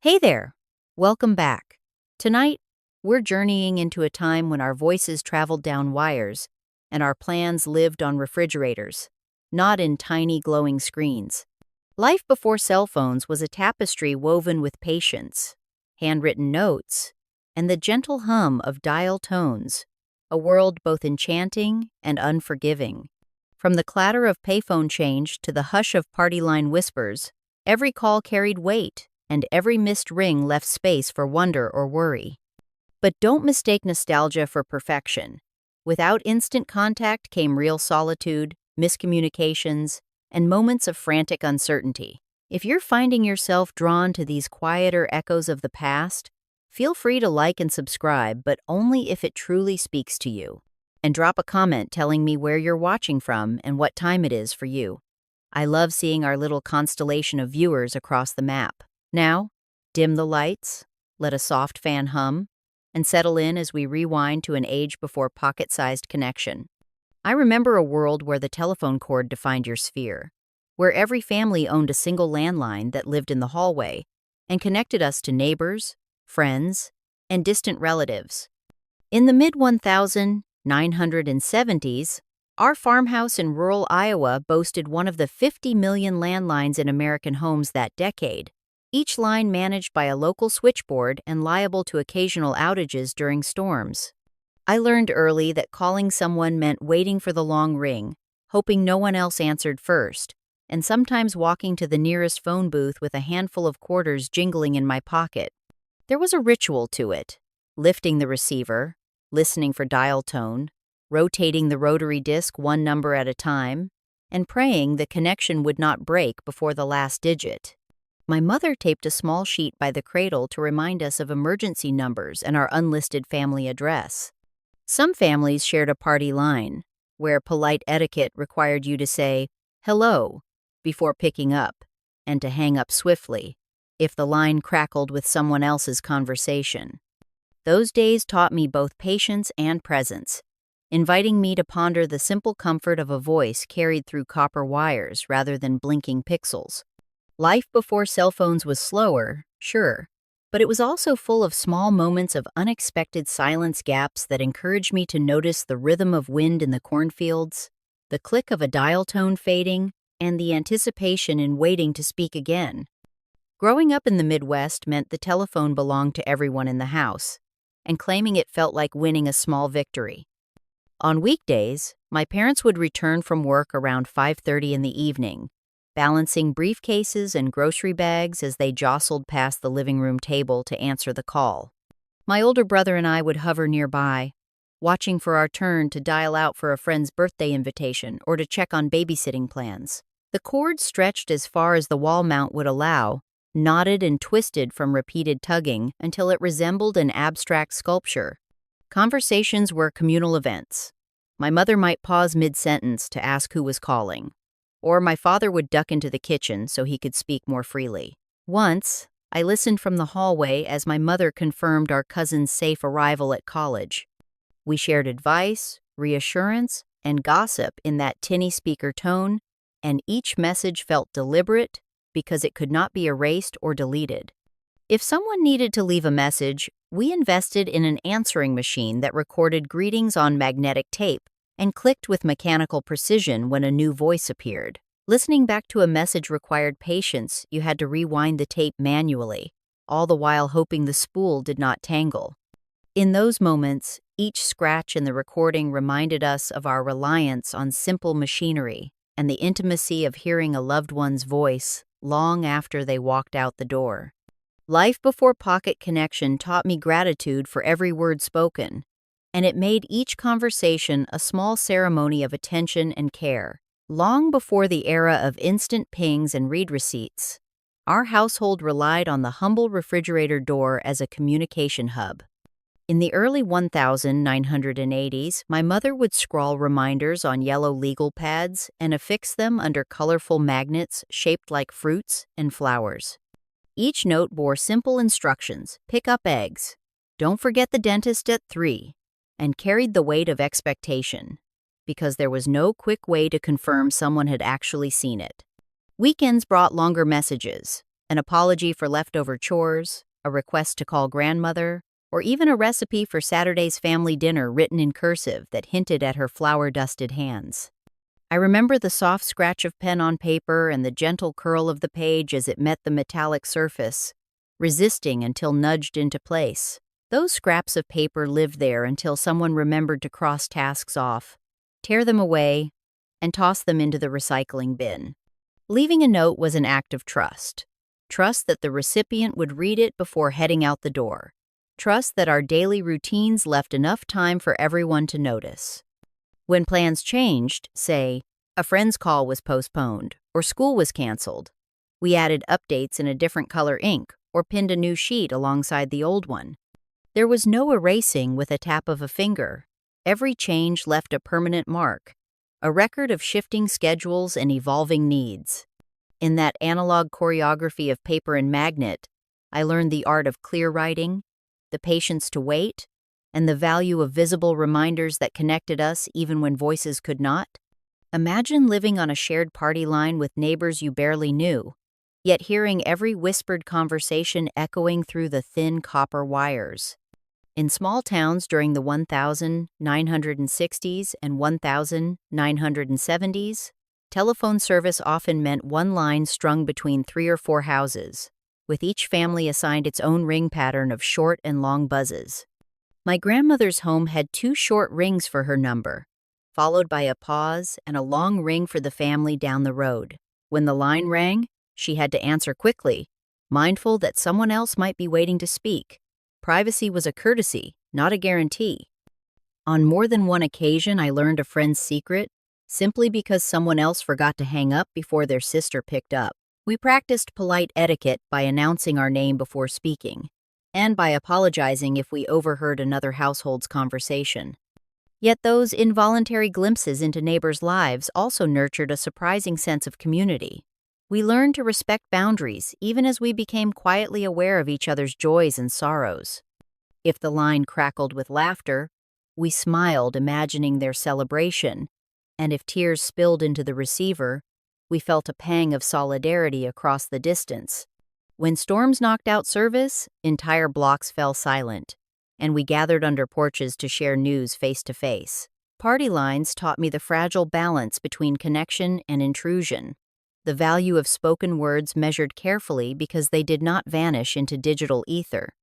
Hey there! Welcome back. Tonight, we're journeying into a time when our voices traveled down wires and our plans lived on refrigerators, not in tiny glowing screens. Life before cell phones was a tapestry woven with patience, handwritten notes, and the gentle hum of dial tones, a world both enchanting and unforgiving. From the clatter of payphone change to the hush of party line whispers, every call carried weight, and every missed ring left space for wonder or worry. But don't mistake nostalgia for perfection. Without instant contact came real solitude, miscommunications, and moments of frantic uncertainty. If you're finding yourself drawn to these quieter echoes of the past, feel free to like and subscribe, but only if it truly speaks to you. And drop a comment telling me where you're watching from and what time it is for you. I love seeing our little constellation of viewers across the map. Now, dim the lights, let a soft fan hum, and settle in as we rewind to an age before pocket-sized connection. I remember a world where the telephone cord defined your sphere, where every family owned a single landline that lived in the hallway and connected us to neighbors, friends, and distant relatives. In the mid-1970s, our farmhouse in rural Iowa boasted one of the 50 million landlines in American homes that decade, each line managed by a local switchboard and liable to occasional outages during storms. I learned early that calling someone meant waiting for the long ring, hoping no one else answered first, and sometimes walking to the nearest phone booth with a handful of quarters jingling in my pocket. There was a ritual to it: lifting the receiver, listening for dial tone, rotating the rotary disc one number at a time, and praying the connection would not break before the last digit. My mother taped a small sheet by the cradle to remind us of emergency numbers and our unlisted family address. Some families shared a party line, where polite etiquette required you to say, "hello," before picking up, and to hang up swiftly, if the line crackled with someone else's conversation. Those days taught me both patience and presence, inviting me to ponder the simple comfort of a voice carried through copper wires rather than blinking pixels. Life before cell phones was slower, sure, but it was also full of small moments of unexpected silence gaps that encouraged me to notice the rhythm of wind in the cornfields, the click of a dial tone fading, and the anticipation in waiting to speak again. Growing up in the Midwest meant the telephone belonged to everyone in the house, and claiming it felt like winning a small victory. On weekdays, my parents would return from work around 5:30 in the evening, balancing briefcases and grocery bags as they jostled past the living room table to answer the call. My older brother and I would hover nearby, watching for our turn to dial out for a friend's birthday invitation or to check on babysitting plans. The cord stretched as far as the wall mount would allow, knotted and twisted from repeated tugging until it resembled an abstract sculpture. Conversations were communal events. My mother might pause mid-sentence to ask who was calling, or my father would duck into the kitchen so he could speak more freely. Once, I listened from the hallway as my mother confirmed our cousin's safe arrival at college. We shared advice, reassurance, and gossip in that tinny speaker tone, and each message felt deliberate because it could not be erased or deleted. If someone needed to leave a message, we invested in an answering machine that recorded greetings on magnetic tape and clicked with mechanical precision when a new voice appeared. Listening back to a message required patience. You had to rewind the tape manually, all the while hoping the spool did not tangle. In those moments, each scratch in the recording reminded us of our reliance on simple machinery and the intimacy of hearing a loved one's voice long after they walked out the door. Life before pocket connection taught me gratitude for every word spoken, and it made each conversation a small ceremony of attention and care. Long before the era of instant pings and read receipts, our household relied on the humble refrigerator door as a communication hub. In the early 1980s, my mother would scrawl reminders on yellow legal pads and affix them under colorful magnets shaped like fruits and flowers. Each note bore simple instructions: pick up eggs, don't forget the dentist at 3, and carried the weight of expectation, because there was no quick way to confirm someone had actually seen it. Weekends brought longer messages, an apology for leftover chores, a request to call grandmother, or even a recipe for Saturday's family dinner written in cursive that hinted at her flour-dusted hands. I remember the soft scratch of pen on paper and the gentle curl of the page as it met the metallic surface, resisting until nudged into place. Those scraps of paper lived there until someone remembered to cross tasks off, tear them away, and toss them into the recycling bin. Leaving a note was an act of trust. Trust that the recipient would read it before heading out the door. Trust that our daily routines left enough time for everyone to notice. When plans changed, say, a friend's call was postponed or school was canceled, we added updates in a different color ink or pinned a new sheet alongside the old one. There was no erasing with a tap of a finger. Every change left a permanent mark, a record of shifting schedules and evolving needs. In that analog choreography of paper and magnet, I learned the art of clear writing, the patience to wait, and the value of visible reminders that connected us even when voices could not. Imagine living on a shared party line with neighbors you barely knew, yet hearing every whispered conversation echoing through the thin copper wires. In small towns during the 1960s and 1970s, telephone service often meant one line strung between 3 or 4 houses, with each family assigned its own ring pattern of short and long buzzes. My grandmother's home had 2 short rings for her number, followed by a pause and a long ring for the family down the road. When the line rang, she had to answer quickly, mindful that someone else might be waiting to speak. Privacy was a courtesy, not a guarantee. On more than one occasion, I learned a friend's secret simply because someone else forgot to hang up before their sister picked up. We practiced polite etiquette by announcing our name before speaking, and by apologizing if we overheard another household's conversation. Yet those involuntary glimpses into neighbors' lives also nurtured a surprising sense of community. We learned to respect boundaries even as we became quietly aware of each other's joys and sorrows. If the line crackled with laughter, we smiled, imagining their celebration, and if tears spilled into the receiver, we felt a pang of solidarity across the distance. When storms knocked out service, entire blocks fell silent, and we gathered under porches to share news face to face. Party lines taught me the fragile balance between connection and intrusion, the value of spoken words measured carefully because they did not vanish into digital ether.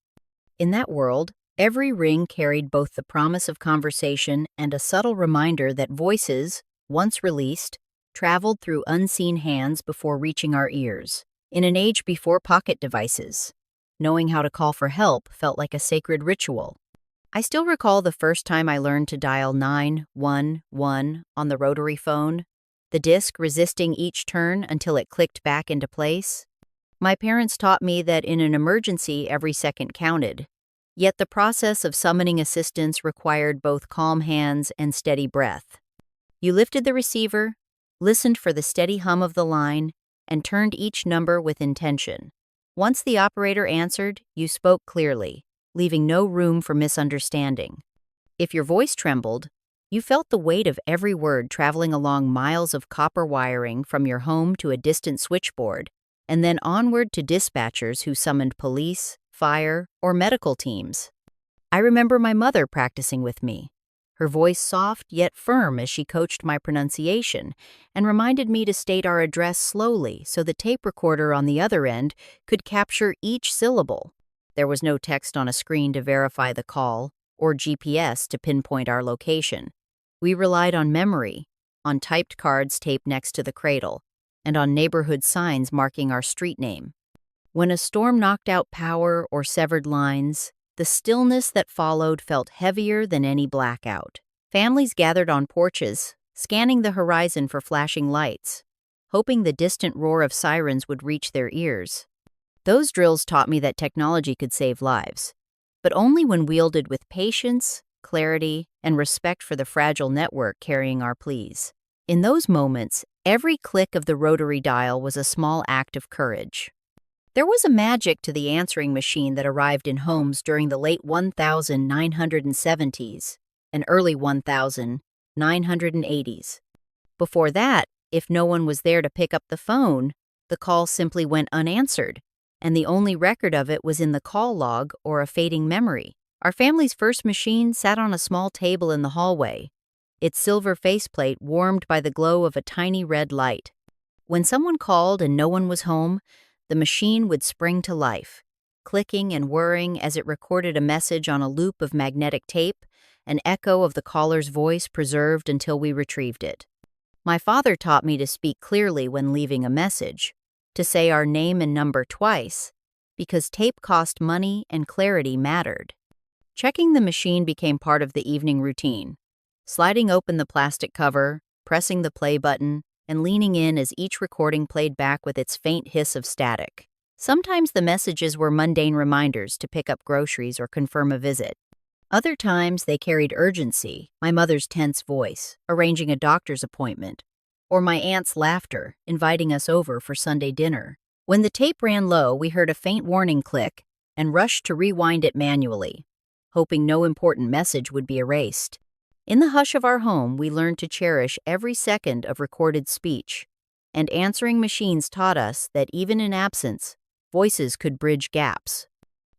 In that world, every ring carried both the promise of conversation and a subtle reminder that voices, once released, traveled through unseen hands before reaching our ears. In an age before pocket devices, knowing how to call for help felt like a sacred ritual. I still recall the first time I learned to dial 911 on the rotary phone, the disc resisting each turn until it clicked back into place. My parents taught me that in an emergency every second counted, yet the process of summoning assistance required both calm hands and steady breath. You lifted the receiver, listened for the steady hum of the line, and turned each number with intention. Once the operator answered, you spoke clearly, leaving no room for misunderstanding. If your voice trembled, you felt the weight of every word traveling along miles of copper wiring from your home to a distant switchboard, and then onward to dispatchers who summoned police, fire, or medical teams. I remember my mother practicing with me, her voice soft yet firm as she coached my pronunciation and reminded me to state our address slowly so the tape recorder on the other end could capture each syllable. There was no text on a screen to verify the call or GPS to pinpoint our location. We relied on memory, on typed cards taped next to the cradle, and on neighborhood signs marking our street name. When a storm knocked out power or severed lines, the stillness that followed felt heavier than any blackout. Families gathered on porches, scanning the horizon for flashing lights, hoping the distant roar of sirens would reach their ears. Those drills taught me that technology could save lives, but only when wielded with patience, clarity, and respect for the fragile network carrying our pleas. In those moments, every click of the rotary dial was a small act of courage. There was a magic to the answering machine that arrived in homes during the late 1970s and early 1980s. Before that, if no one was there to pick up the phone, the call simply went unanswered, and the only record of it was in the call log or a fading memory. Our family's first machine sat on a small table in the hallway, its silver faceplate warmed by the glow of a tiny red light. When someone called and no one was home, the machine would spring to life, clicking and whirring as it recorded a message on a loop of magnetic tape, an echo of the caller's voice preserved until we retrieved it. My father taught me to speak clearly when leaving a message, to say our name and number twice, because tape cost money and clarity mattered. Checking the machine became part of the evening routine, sliding open the plastic cover, pressing the play button, and leaning in as each recording played back with its faint hiss of static. Sometimes the messages were mundane reminders to pick up groceries or confirm a visit. Other times they carried urgency, my mother's tense voice, arranging a doctor's appointment, or my aunt's laughter, inviting us over for Sunday dinner. When the tape ran low, we heard a faint warning click and rushed to rewind it manually, hoping no important message would be erased. In the hush of our home, we learned to cherish every second of recorded speech, and answering machines taught us that even in absence, voices could bridge gaps.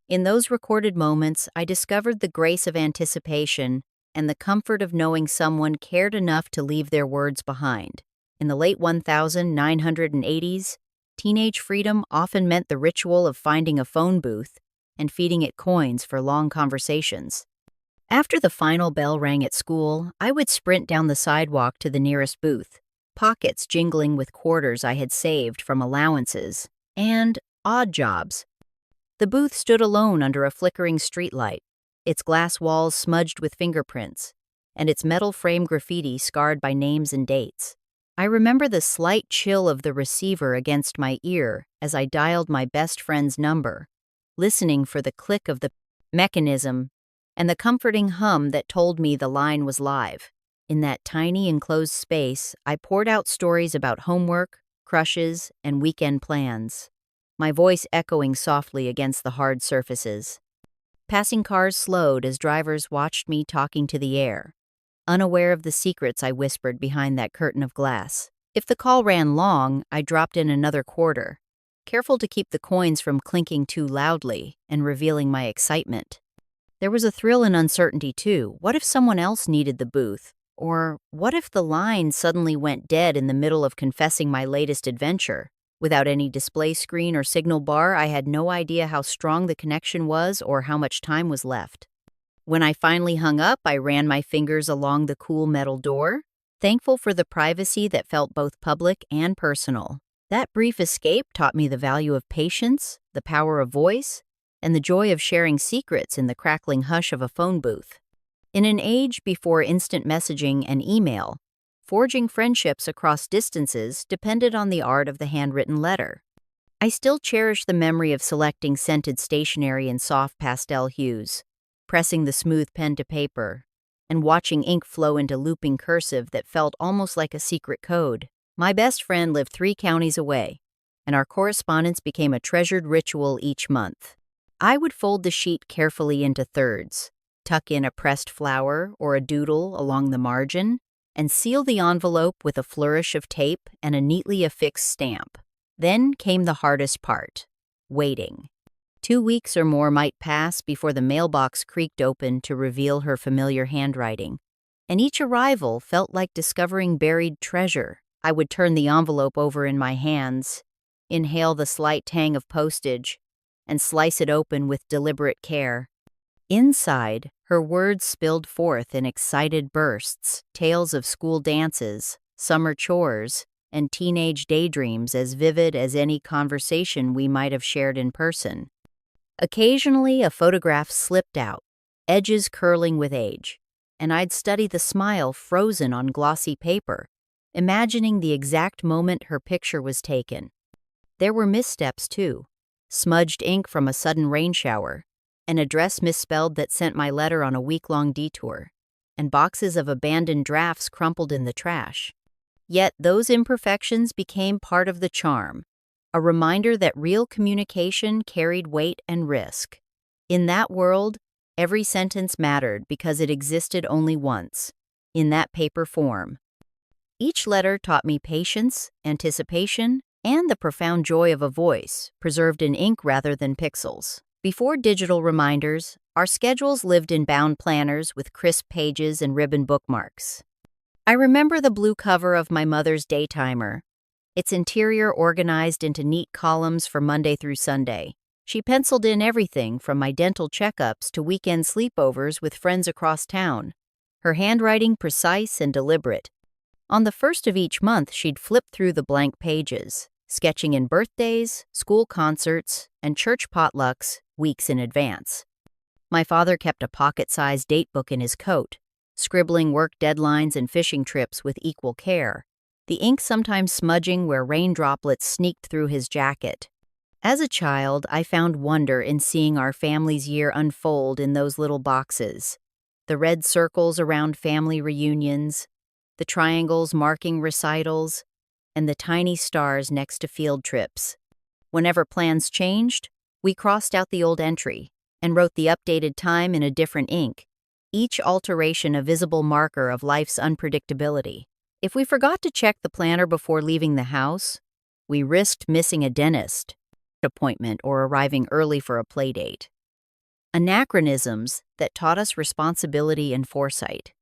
In those recorded moments, I discovered the grace of anticipation and the comfort of knowing someone cared enough to leave their words behind. In the late 1980s, teenage freedom often meant the ritual of finding a phone booth and feeding it coins for long conversations. After the final bell rang at school, I would sprint down the sidewalk to the nearest booth, pockets jingling with quarters I had saved from allowances and odd jobs. The booth stood alone under a flickering streetlight, its glass walls smudged with fingerprints, and its metal frame graffiti scarred by names and dates. I remember the slight chill of the receiver against my ear as I dialed my best friend's number, listening for the click of the mechanism and the comforting hum that told me the line was live. In that tiny enclosed space, I poured out stories about homework, crushes, and weekend plans, my voice echoing softly against the hard surfaces. Passing cars slowed as drivers watched me talking to the air, unaware of the secrets I whispered behind that curtain of glass. If the call ran long, I dropped in another quarter, careful to keep the coins from clinking too loudly and revealing my excitement. There was a thrill in uncertainty, too. What if someone else needed the booth? Or what if the line suddenly went dead in the middle of confessing my latest adventure? Without any display screen or signal bar, I had no idea how strong the connection was or how much time was left. When I finally hung up, I ran my fingers along the cool metal door, thankful for the privacy that felt both public and personal. That brief escape taught me the value of patience, the power of voice, and the joy of sharing secrets in the crackling hush of a phone booth. In an age before instant messaging and email, forging friendships across distances depended on the art of the handwritten letter. I still cherish the memory of selecting scented stationery in soft pastel hues, pressing the smooth pen to paper, and watching ink flow into looping cursive that felt almost like a secret code. My best friend lived 3 counties away, and our correspondence became a treasured ritual each month. I would fold the sheet carefully into thirds, tuck in a pressed flower or a doodle along the margin, and seal the envelope with a flourish of tape and a neatly affixed stamp. Then came the hardest part: waiting. 2 weeks or more might pass before the mailbox creaked open to reveal her familiar handwriting, and each arrival felt like discovering buried treasure. I would turn the envelope over in my hands, inhale the slight tang of postage, and slice it open with deliberate care. Inside, her words spilled forth in excited bursts, tales of school dances, summer chores, and teenage daydreams as vivid as any conversation we might have shared in person. Occasionally, a photograph slipped out, edges curling with age, and I'd study the smile frozen on glossy paper, imagining the exact moment her picture was taken. There were missteps, too. Smudged ink from a sudden rain shower, an address misspelled that sent my letter on a week-long detour, and boxes of abandoned drafts crumpled in the trash. Yet those imperfections became part of the charm, a reminder that real communication carried weight and risk. In that world, every sentence mattered because it existed only once, in that paper form. Each letter taught me patience, anticipation, and the profound joy of a voice, preserved in ink rather than pixels. Before digital reminders, our schedules lived in bound planners with crisp pages and ribbon bookmarks. I remember the blue cover of my mother's day timer, its interior organized into neat columns for Monday through Sunday. She penciled in everything from my dental checkups to weekend sleepovers with friends across town, her handwriting precise and deliberate. On the first of each month, she'd flip through the blank pages, sketching in birthdays, school concerts, and church potlucks weeks in advance. My father kept a pocket-sized date book in his coat, scribbling work deadlines and fishing trips with equal care, the ink sometimes smudging where rain droplets sneaked through his jacket. As a child, I found wonder in seeing our family's year unfold in those little boxes. The red circles around family reunions, the triangles marking recitals, and the tiny stars next to field trips. Whenever plans changed, we crossed out the old entry and wrote the updated time in a different ink, each alteration a visible marker of life's unpredictability. If we forgot to check the planner before leaving the house, we risked missing a dentist appointment or arriving early for a playdate. Anachronisms that taught us responsibility and foresight.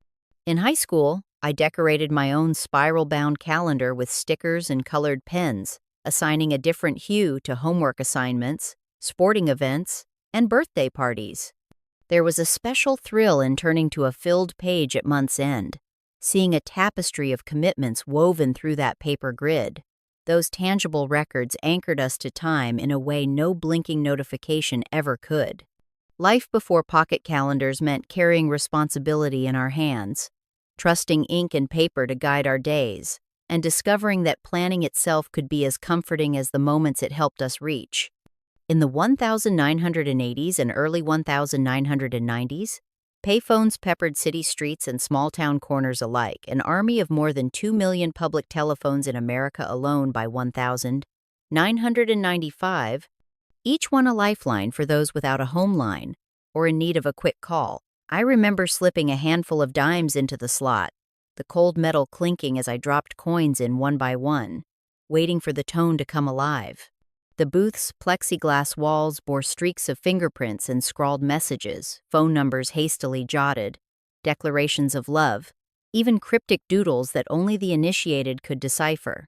In high school, I decorated my own spiral-bound calendar with stickers and colored pens, assigning a different hue to homework assignments, sporting events, and birthday parties. There was a special thrill in turning to a filled page at month's end, seeing a tapestry of commitments woven through that paper grid. Those tangible records anchored us to time in a way no blinking notification ever could. Life before pocket calendars meant carrying responsibility in our hands, trusting ink and paper to guide our days, and discovering that planning itself could be as comforting as the moments it helped us reach. In the 1980s and early 1990s, payphones peppered city streets and small-town corners alike, an army of more than 2 million public telephones in America alone by 1995, each one a lifeline for those without a home line or in need of a quick call. I remember slipping a handful of dimes into the slot, the cold metal clinking as I dropped coins in one by one, waiting for the tone to come alive. The booth's plexiglass walls bore streaks of fingerprints and scrawled messages, phone numbers hastily jotted, declarations of love, even cryptic doodles that only the initiated could decipher.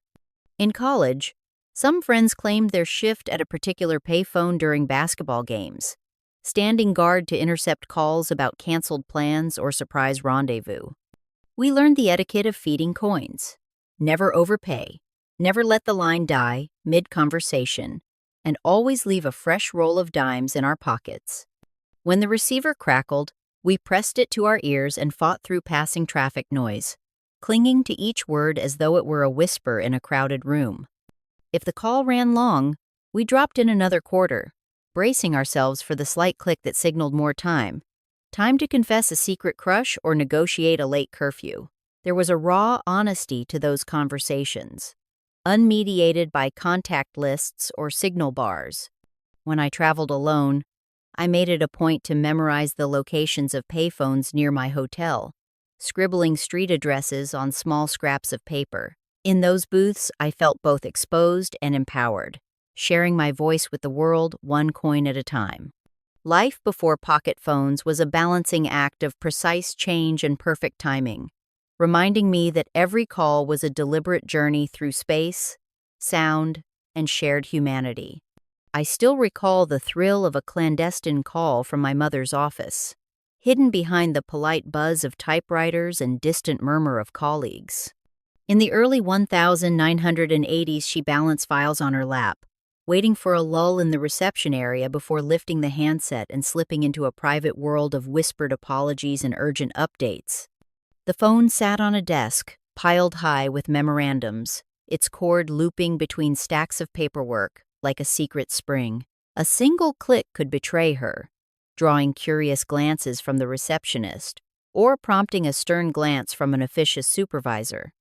In college, some friends claimed their shift at a particular payphone during basketball games, standing guard to intercept calls about canceled plans or surprise rendezvous. We learned the etiquette of feeding coins. Never overpay, never let the line die mid-conversation, and always leave a fresh roll of dimes in our pockets. When the receiver crackled, we pressed it to our ears and fought through passing traffic noise, clinging to each word as though it were a whisper in a crowded room. If the call ran long, we dropped in another quarter, bracing ourselves for the slight click that signaled more time. Time to confess a secret crush or negotiate a late curfew. There was a raw honesty to those conversations, unmediated by contact lists or signal bars. When I traveled alone, I made it a point to memorize the locations of payphones near my hotel, scribbling street addresses on small scraps of paper. In those booths, I felt both exposed and empowered, sharing my voice with the world one coin at a time. Life before pocket phones was a balancing act of precise change and perfect timing, reminding me that every call was a deliberate journey through space, sound, and shared humanity. I still recall the thrill of a clandestine call from my mother's office, hidden behind the polite buzz of typewriters and distant murmur of colleagues. In the early 1980s, she balanced files on her lap, waiting for a lull in the reception area before lifting the handset and slipping into a private world of whispered apologies and urgent updates. The phone sat on a desk, piled high with memorandums, its cord looping between stacks of paperwork like a secret spring. A single click could betray her, drawing curious glances from the receptionist or prompting a stern glance from an officious supervisor.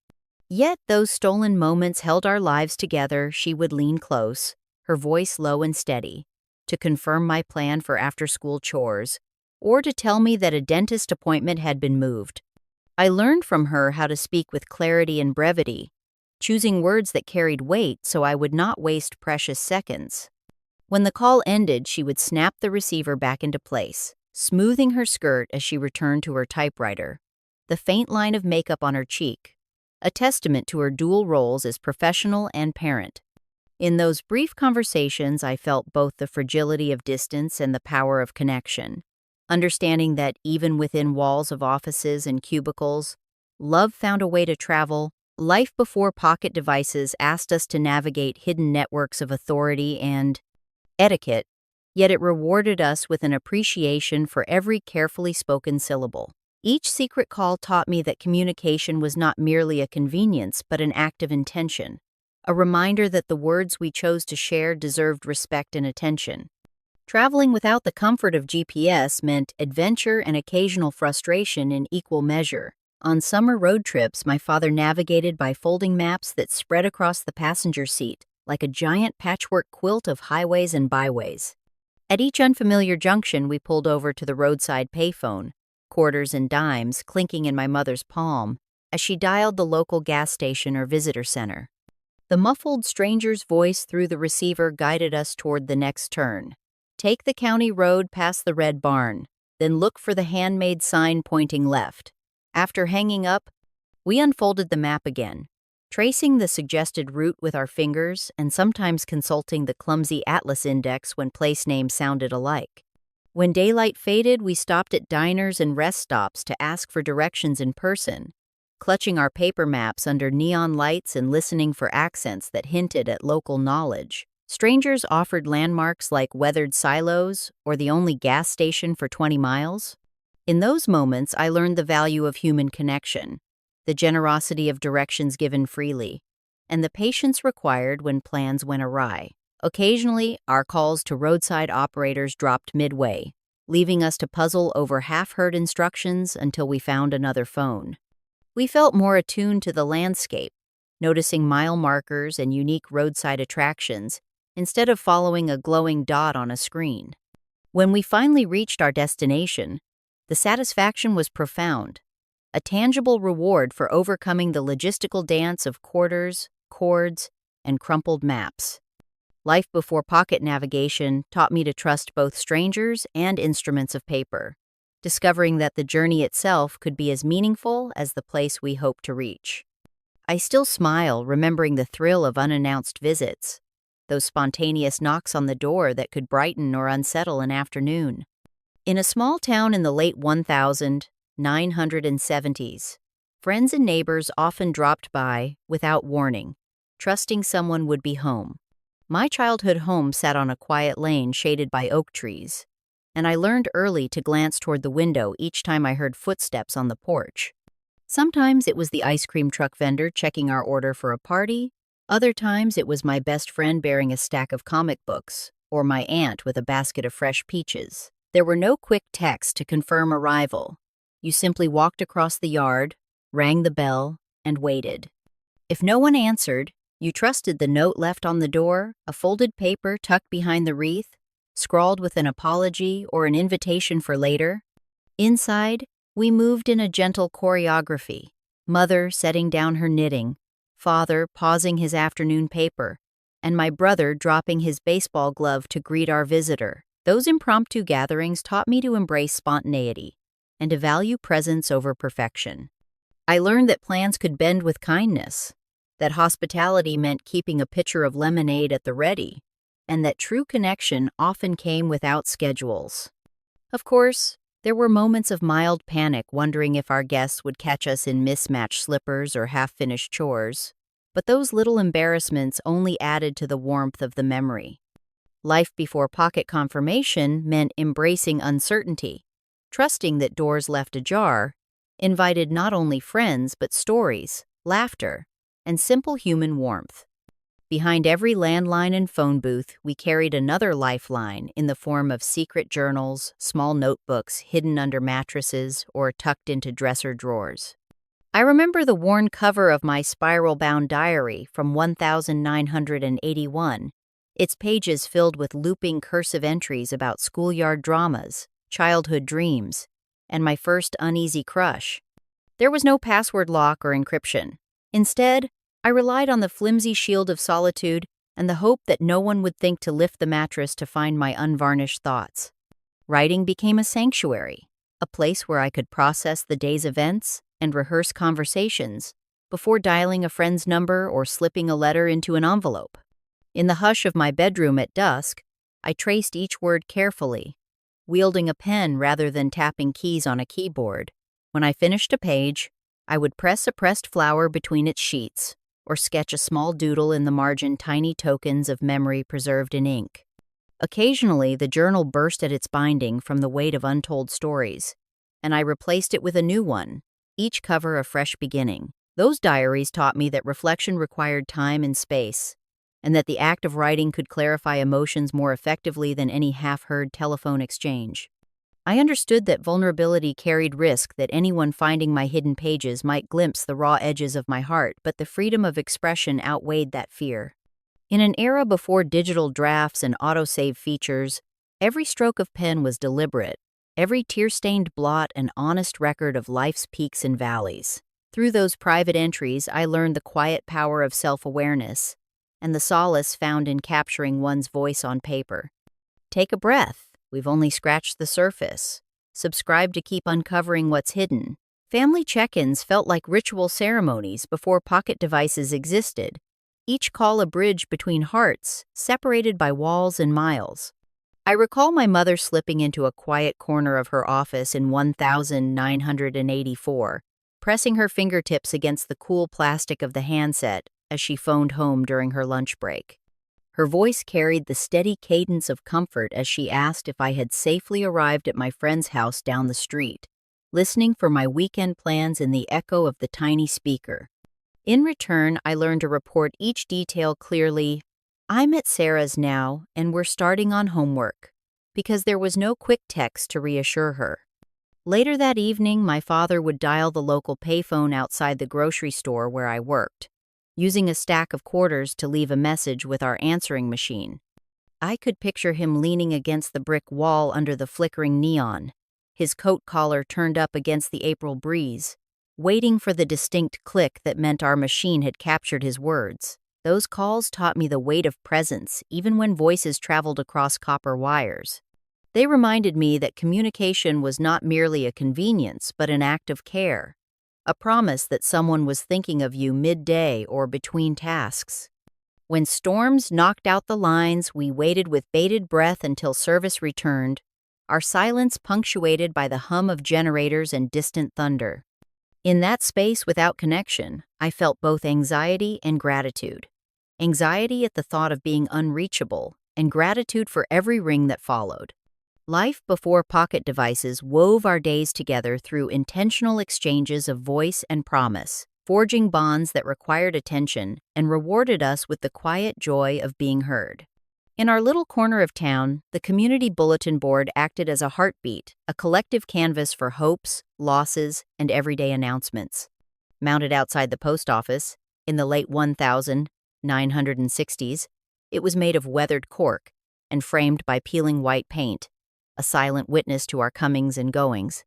Yet those stolen moments held our lives together. She would lean close, her voice low and steady, to confirm my plan for after-school chores or to tell me that a dentist appointment had been moved. I learned from her how to speak with clarity and brevity, choosing words that carried weight so I would not waste precious seconds. When the call ended, she would snap the receiver back into place, smoothing her skirt as she returned to her typewriter, the faint line of makeup on her cheek, a testament to her dual roles as professional and parent. In those brief conversations, I felt both the fragility of distance and the power of connection, understanding that even within walls of offices and cubicles, love found a way to travel. Life before pocket devices asked us to navigate hidden networks of authority and etiquette, yet it rewarded us with an appreciation for every carefully spoken syllable. Each secret call taught me that communication was not merely a convenience but an act of intention, a reminder that the words we chose to share deserved respect and attention. Traveling without the comfort of GPS meant adventure and occasional frustration in equal measure. On summer road trips, my father navigated by folding maps that spread across the passenger seat, like a giant patchwork quilt of highways and byways. At each unfamiliar junction, we pulled over to the roadside payphone, quarters and dimes clinking in my mother's palm as she dialed the local gas station or visitor center. The muffled stranger's voice through the receiver guided us toward the next turn. Take the county road past the red barn, then look for the handmade sign pointing left. After hanging up, we unfolded the map again, tracing the suggested route with our fingers and sometimes consulting the clumsy atlas index when place names sounded alike. When daylight faded, we stopped at diners and rest stops to ask for directions in person, clutching our paper maps under neon lights and listening for accents that hinted at local knowledge. Strangers offered landmarks like weathered silos or the only gas station for 20 miles. In those moments, I learned the value of human connection, the generosity of directions given freely, and the patience required when plans went awry. Occasionally, our calls to roadside operators dropped midway, leaving us to puzzle over half-heard instructions until we found another phone. We felt more attuned to the landscape, noticing mile markers and unique roadside attractions instead of following a glowing dot on a screen. When we finally reached our destination, the satisfaction was profound, a tangible reward for overcoming the logistical dance of quarters, chords, and crumpled maps. Life before pocket navigation taught me to trust both strangers and instruments of paper, discovering that the journey itself could be as meaningful as the place we hope to reach. I still smile remembering the thrill of unannounced visits, those spontaneous knocks on the door that could brighten or unsettle an afternoon. In a small town in the late 1970s, friends and neighbors often dropped by without warning, trusting someone would be home. My childhood home sat on a quiet lane shaded by oak trees, and I learned early to glance toward the window each time I heard footsteps on the porch. Sometimes it was the ice cream truck vendor checking our order for a party, other times it was my best friend bearing a stack of comic books, or my aunt with a basket of fresh peaches. There were no quick texts to confirm arrival. You simply walked across the yard, rang the bell, and waited. If no one answered, you trusted the note left on the door, a folded paper tucked behind the wreath, scrawled with an apology or an invitation for later. Inside, we moved in a gentle choreography, mother setting down her knitting, father pausing his afternoon paper, and my brother dropping his baseball glove to greet our visitor. Those impromptu gatherings taught me to embrace spontaneity and to value presence over perfection. I learned that plans could bend with kindness, that hospitality meant keeping a pitcher of lemonade at the ready, and that true connection often came without schedules. Of course, there were moments of mild panic wondering if our guests would catch us in mismatched slippers or half-finished chores, but those little embarrassments only added to the warmth of the memory. Life before pocket confirmation meant embracing uncertainty, trusting that doors left ajar invited not only friends but stories, laughter, and simple human warmth. Behind every landline and phone booth, we carried another lifeline in the form of secret journals, small notebooks hidden under mattresses or tucked into dresser drawers. I remember the worn cover of my spiral-bound diary from 1981, its pages filled with looping cursive entries about schoolyard dramas, childhood dreams, and my first uneasy crush. There was no password lock or encryption. Instead, I relied on the flimsy shield of solitude and the hope that no one would think to lift the mattress to find my unvarnished thoughts. Writing became a sanctuary, a place where I could process the day's events and rehearse conversations before dialing a friend's number or slipping a letter into an envelope. In the hush of my bedroom at dusk, I traced each word carefully, wielding a pen rather than tapping keys on a keyboard. When I finished a page, I would press a pressed flower between its sheets, or sketch a small doodle in the margin, tiny tokens of memory preserved in ink. Occasionally, the journal burst at its binding from the weight of untold stories, and I replaced it with a new one, each cover a fresh beginning. Those diaries taught me that reflection required time and space, and that the act of writing could clarify emotions more effectively than any half-heard telephone exchange. I understood that vulnerability carried risk, that anyone finding my hidden pages might glimpse the raw edges of my heart, but the freedom of expression outweighed that fear. In an era before digital drafts and autosave features, every stroke of pen was deliberate, every tear-stained blot an honest record of life's peaks and valleys. Through those private entries, I learned the quiet power of self-awareness and the solace found in capturing one's voice on paper. Take a breath. We've only scratched the surface. Subscribe to keep uncovering what's hidden. Family check-ins felt like ritual ceremonies before pocket devices existed, each call a bridge between hearts, separated by walls and miles. I recall my mother slipping into a quiet corner of her office in 1984, pressing her fingertips against the cool plastic of the handset as she phoned home during her lunch break. Her voice carried the steady cadence of comfort as she asked if I had safely arrived at my friend's house down the street, listening for my weekend plans in the echo of the tiny speaker. In return, I learned to report each detail clearly. I'm at Sarah's now, and we're starting on homework, because there was no quick text to reassure her. Later that evening, my father would dial the local payphone outside the grocery store where I worked, using a stack of quarters to leave a message with our answering machine. I could picture him leaning against the brick wall under the flickering neon, his coat collar turned up against the April breeze, waiting for the distinct click that meant our machine had captured his words. Those calls taught me the weight of presence, even when voices traveled across copper wires. They reminded me that communication was not merely a convenience, but an act of care. A promise that someone was thinking of you midday or between tasks. When storms knocked out the lines, we waited with bated breath until service returned, our silence punctuated by the hum of generators and distant thunder. In that space without connection, I felt both anxiety and gratitude. Anxiety at the thought of being unreachable, and gratitude for every ring that followed. Life before pocket devices wove our days together through intentional exchanges of voice and promise, forging bonds that required attention and rewarded us with the quiet joy of being heard. In our little corner of town, the community bulletin board acted as a heartbeat, a collective canvas for hopes, losses, and everyday announcements. Mounted outside the post office, in the late 1960s, it was made of weathered cork and framed by peeling white paint, a silent witness to our comings and goings.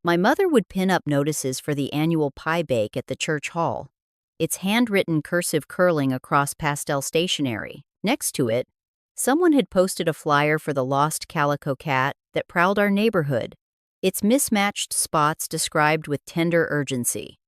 My mother would pin up notices for the annual pie bake at the church hall, its handwritten cursive curling across pastel stationery. Next to it, someone had posted a flyer for the lost calico cat that prowled our neighborhood, its mismatched spots described with tender urgency.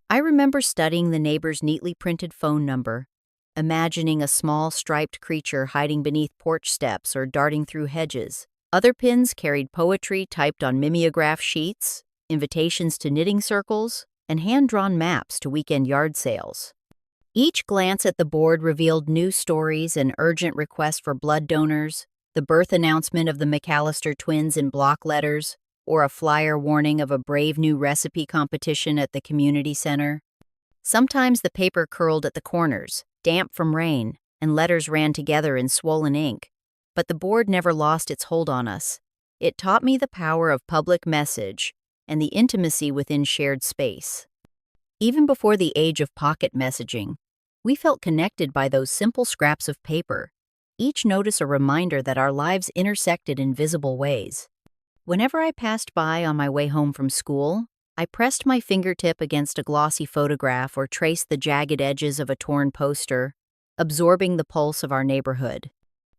I remember studying the neighbor's neatly printed phone number, imagining a small striped creature hiding beneath porch steps or darting through hedges. Other pins carried poetry typed on mimeograph sheets, invitations to knitting circles, and hand-drawn maps to weekend yard sales. Each glance at the board revealed new stories, an urgent request for blood donors, the birth announcement of the McAllister twins in block letters, or a flyer warning of a brave new recipe competition at the community center. Sometimes the paper curled at the corners, damp from rain, and letters ran together in swollen ink. But the board never lost its hold on us. It taught me the power of public message and the intimacy within shared space. Even before the age of pocket messaging, we felt connected by those simple scraps of paper, each notice a reminder that our lives intersected in visible ways. Whenever I passed by on my way home from school, I pressed my fingertip against a glossy photograph or traced the jagged edges of a torn poster, absorbing the pulse of our neighborhood.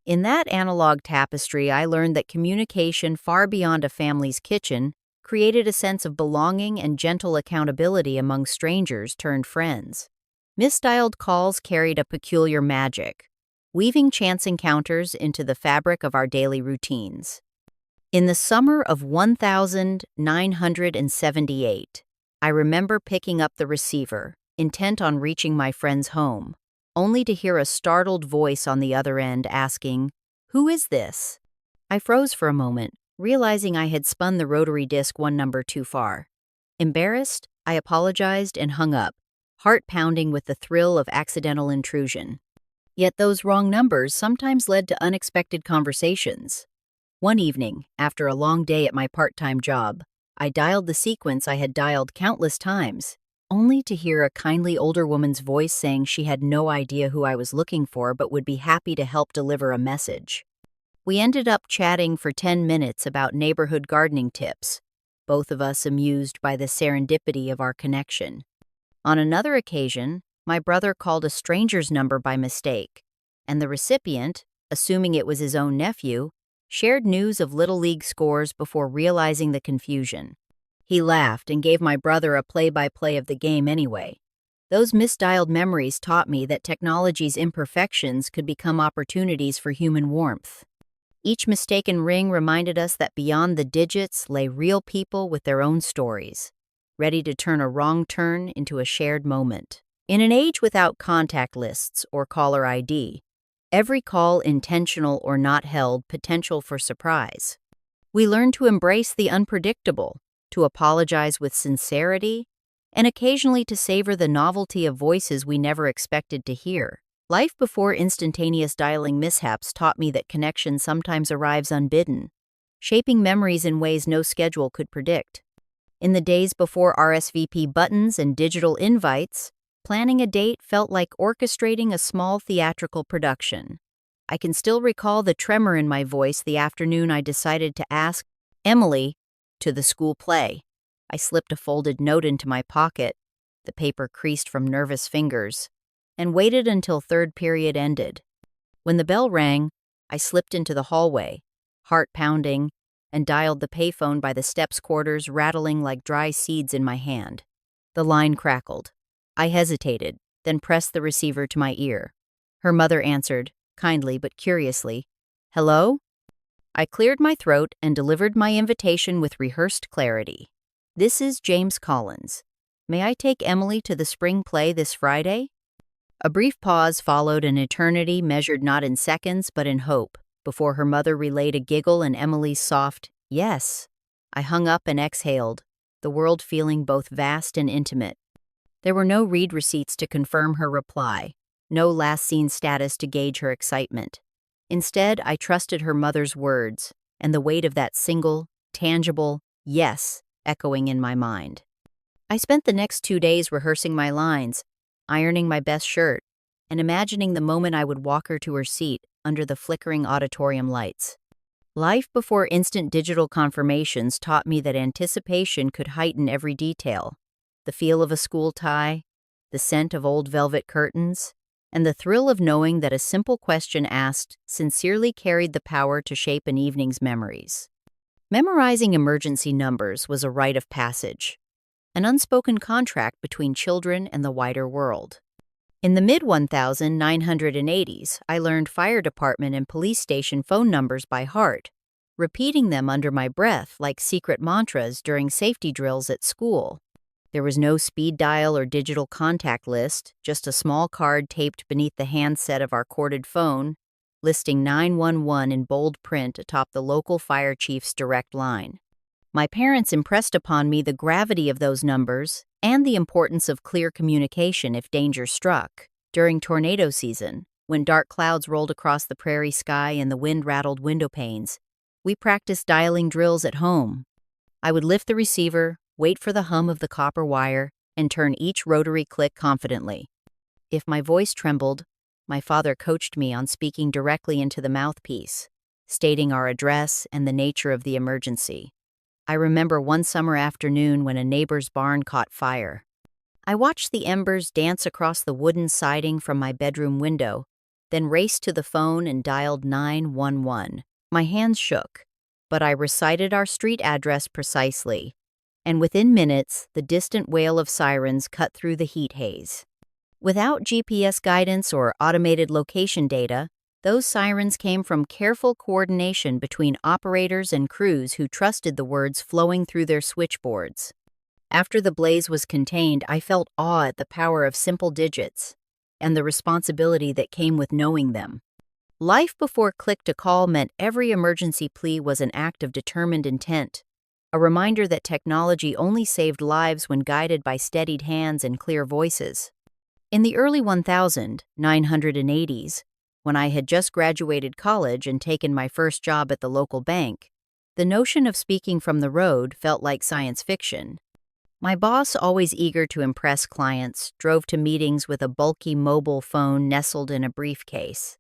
In that analog tapestry, I learned that communication far beyond a family's kitchen created a sense of belonging and gentle accountability among strangers turned friends. Misdialed calls carried a peculiar magic, weaving chance encounters into the fabric of our daily routines. In the summer of 1978, I remember picking up the receiver, intent on reaching my friend's home, only to hear a startled voice on the other end asking, "Who is this?" I froze for a moment, realizing I had spun the rotary disc one number too far. Embarrassed, I apologized and hung up, heart pounding with the thrill of accidental intrusion. Yet those wrong numbers sometimes led to unexpected conversations. One evening, after a long day at my part-time job, I dialed the sequence I had dialed countless times, only to hear a kindly older woman's voice saying she had no idea who I was looking for but would be happy to help deliver a message. We ended up chatting for 10 minutes about neighborhood gardening tips, both of us amused by the serendipity of our connection. On another occasion, my brother called a stranger's number by mistake, and the recipient, assuming it was his own nephew, shared news of Little League scores before realizing the confusion. He laughed and gave my brother a play-by-play of the game anyway. Those misdialed memories taught me that technology's imperfections could become opportunities for human warmth. Each mistaken ring reminded us that beyond the digits lay real people with their own stories, ready to turn a wrong turn into a shared moment. In an age without contact lists or caller ID, every call, intentional or not, held potential for surprise. We learn to embrace the unpredictable, to apologize with sincerity, and occasionally to savor the novelty of voices we never expected to hear. Life before instantaneous dialing mishaps taught me that connection sometimes arrives unbidden, shaping memories in ways no schedule could predict. In the days before RSVP buttons and digital invites, planning a date felt like orchestrating a small theatrical production. I can still recall the tremor in my voice the afternoon I decided to ask Emily to the school play. I slipped a folded note into my pocket, the paper creased from nervous fingers, and waited until third period ended. When the bell rang, I slipped into the hallway, heart pounding, and dialed the payphone by the steps quarters, rattling like dry seeds in my hand. The line crackled. I hesitated, then pressed the receiver to my ear. Her mother answered, kindly but curiously, "Hello?" I cleared my throat and delivered my invitation with rehearsed clarity. "This is James Collins. May I take Emily to the spring play this Friday?" A brief pause followed, an eternity measured not in seconds but in hope, before her mother relayed a giggle and Emily's soft, "Yes." I hung up and exhaled, the world feeling both vast and intimate. There were no read receipts to confirm her reply, no last seen status to gauge her excitement. Instead, I trusted her mother's words and the weight of that single, tangible yes echoing in my mind. I spent the next 2 days rehearsing my lines, ironing my best shirt, and imagining the moment I would walk her to her seat under the flickering auditorium lights. Life before instant digital confirmations taught me that anticipation could heighten every detail: the feel of a school tie, the scent of old velvet curtains, and the thrill of knowing that a simple question asked sincerely carried the power to shape an evening's memories. Memorizing emergency numbers was a rite of passage, an unspoken contract between children and the wider world. In the mid-1980s, I learned fire department and police station phone numbers by heart, repeating them under my breath like secret mantras during safety drills at school. There was no speed dial or digital contact list, just a small card taped beneath the handset of our corded phone, listing 911 in bold print atop the local fire chief's direct line. My parents impressed upon me the gravity of those numbers and the importance of clear communication if danger struck. During tornado season, when dark clouds rolled across the prairie sky and the wind rattled window panes, we practiced dialing drills at home. I would lift the receiver, wait for the hum of the copper wire, and turn each rotary click confidently. If my voice trembled, my father coached me on speaking directly into the mouthpiece, stating our address and the nature of the emergency. I remember one summer afternoon when a neighbor's barn caught fire. I watched the embers dance across the wooden siding from my bedroom window, then raced to the phone and dialed 911. My hands shook, but I recited our street address precisely, and within minutes, the distant wail of sirens cut through the heat haze. Without GPS guidance or automated location data, those sirens came from careful coordination between operators and crews who trusted the words flowing through their switchboards. After the blaze was contained, I felt awe at the power of simple digits and the responsibility that came with knowing them. Life before click-to-call meant every emergency plea was an act of determined intent, a reminder that technology only saved lives when guided by steadied hands and clear voices. In the early 1980s, when I had just graduated college and taken my first job at the local bank, the notion of speaking from the road felt like science fiction. My boss, always eager to impress clients, drove to meetings with a bulky mobile phone nestled in a briefcase.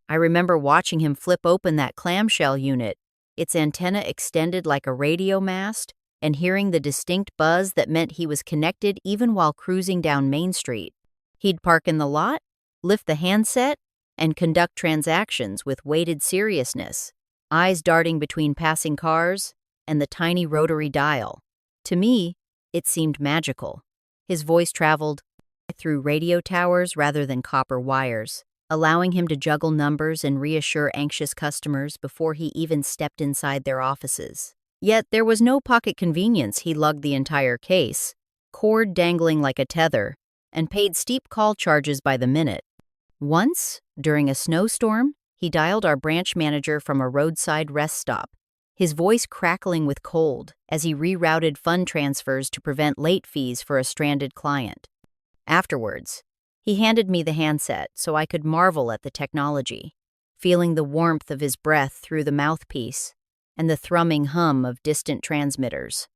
I remember watching him flip open that clamshell unit, its antenna extended like a radio mast, and hearing the distinct buzz that meant he was connected even while cruising down Main Street. He'd park in the lot, lift the handset, and conduct transactions with weighted seriousness, eyes darting between passing cars and the tiny rotary dial. To me, it seemed magical. His voice traveled through radio towers rather than copper wires, allowing him to juggle numbers and reassure anxious customers before he even stepped inside their offices. Yet there was no pocket convenience. He lugged the entire case, cord dangling like a tether, and paid steep call charges by the minute. Once, during a snowstorm, he dialed our branch manager from a roadside rest stop, his voice crackling with cold as he rerouted fund transfers to prevent late fees for a stranded client. Afterwards, he handed me the handset so I could marvel at the technology, feeling the warmth of his breath through the mouthpiece and the thrumming hum of distant transmitters.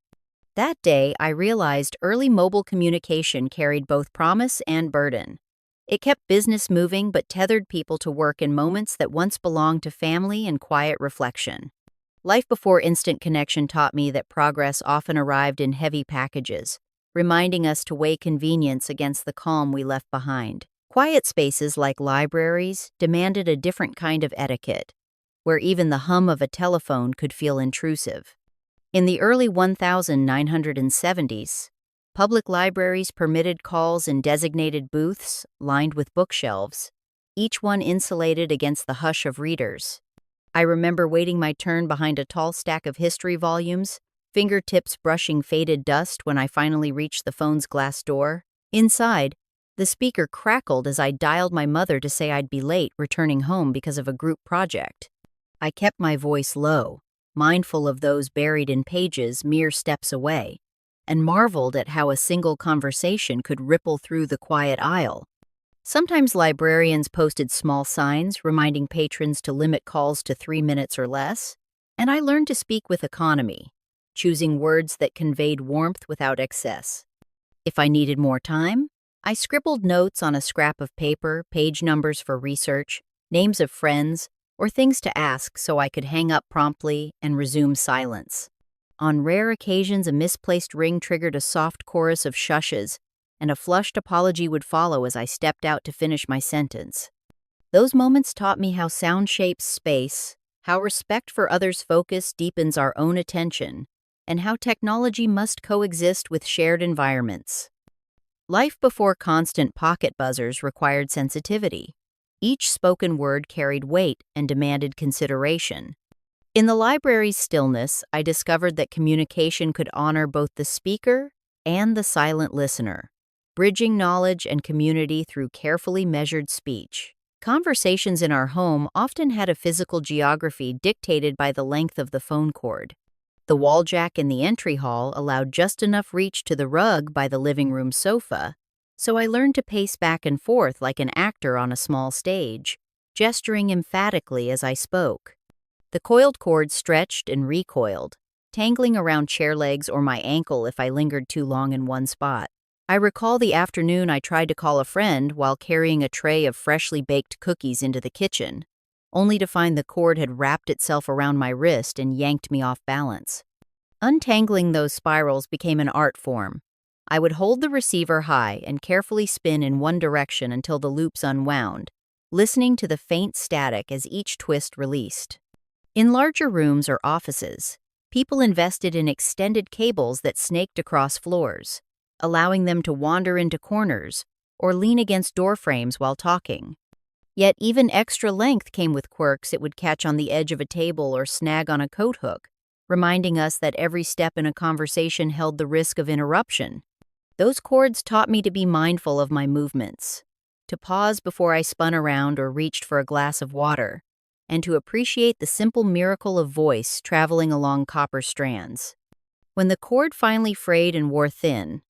That day, I realized early mobile communication carried both promise and burden. It kept business moving but tethered people to work in moments that once belonged to family and quiet reflection. Life before instant connection taught me that progress often arrived in heavy packages, reminding us to weigh convenience against the calm we left behind. Quiet spaces like libraries demanded a different kind of etiquette, where even the hum of a telephone could feel intrusive. In the early 1970s, public libraries permitted calls in designated booths lined with bookshelves, each one insulated against the hush of readers. I remember waiting my turn behind a tall stack of history volumes, fingertips brushing faded dust when I finally reached the phone's glass door. Inside, the speaker crackled as I dialed my mother to say I'd be late returning home because of a group project. I kept my voice low, mindful of those buried in pages mere steps away, and marveled at how a single conversation could ripple through the quiet aisle. Sometimes librarians posted small signs reminding patrons to limit calls to 3 minutes or less, and I learned to speak with economy, choosing words that conveyed warmth without excess. If I needed more time, I scribbled notes on a scrap of paper, page numbers for research, names of friends, or things to ask so I could hang up promptly and resume silence. On rare occasions, a misplaced ring triggered a soft chorus of shushes, and a flushed apology would follow as I stepped out to finish my sentence. Those moments taught me how sound shapes space, how respect for others' focus deepens our own attention, and how technology must coexist with shared environments. Life before constant pocket buzzers required sensitivity. Each spoken word carried weight and demanded consideration. In the library's stillness, I discovered that communication could honor both the speaker and the silent listener, bridging knowledge and community through carefully measured speech. Conversations in our home often had a physical geography dictated by the length of the phone cord. The wall jack in the entry hall allowed just enough reach to the rug by the living room sofa, so I learned to pace back and forth like an actor on a small stage, gesturing emphatically as I spoke. The coiled cord stretched and recoiled, tangling around chair legs or my ankle if I lingered too long in one spot. I recall the afternoon I tried to call a friend while carrying a tray of freshly baked cookies into the kitchen, only to find the cord had wrapped itself around my wrist and yanked me off balance. Untangling those spirals became an art form. I would hold the receiver high and carefully spin in one direction until the loops unwound, listening to the faint static as each twist released. In larger rooms or offices, people invested in extended cables that snaked across floors, allowing them to wander into corners or lean against door frames while talking. Yet even extra length came with quirks. It would catch on the edge of a table or snag on a coat hook, reminding us that every step in a conversation held the risk of interruption. Those cords taught me to be mindful of my movements, to pause before I spun around or reached for a glass of water, and to appreciate the simple miracle of voice traveling along copper strands. When the cord finally frayed and wore thin,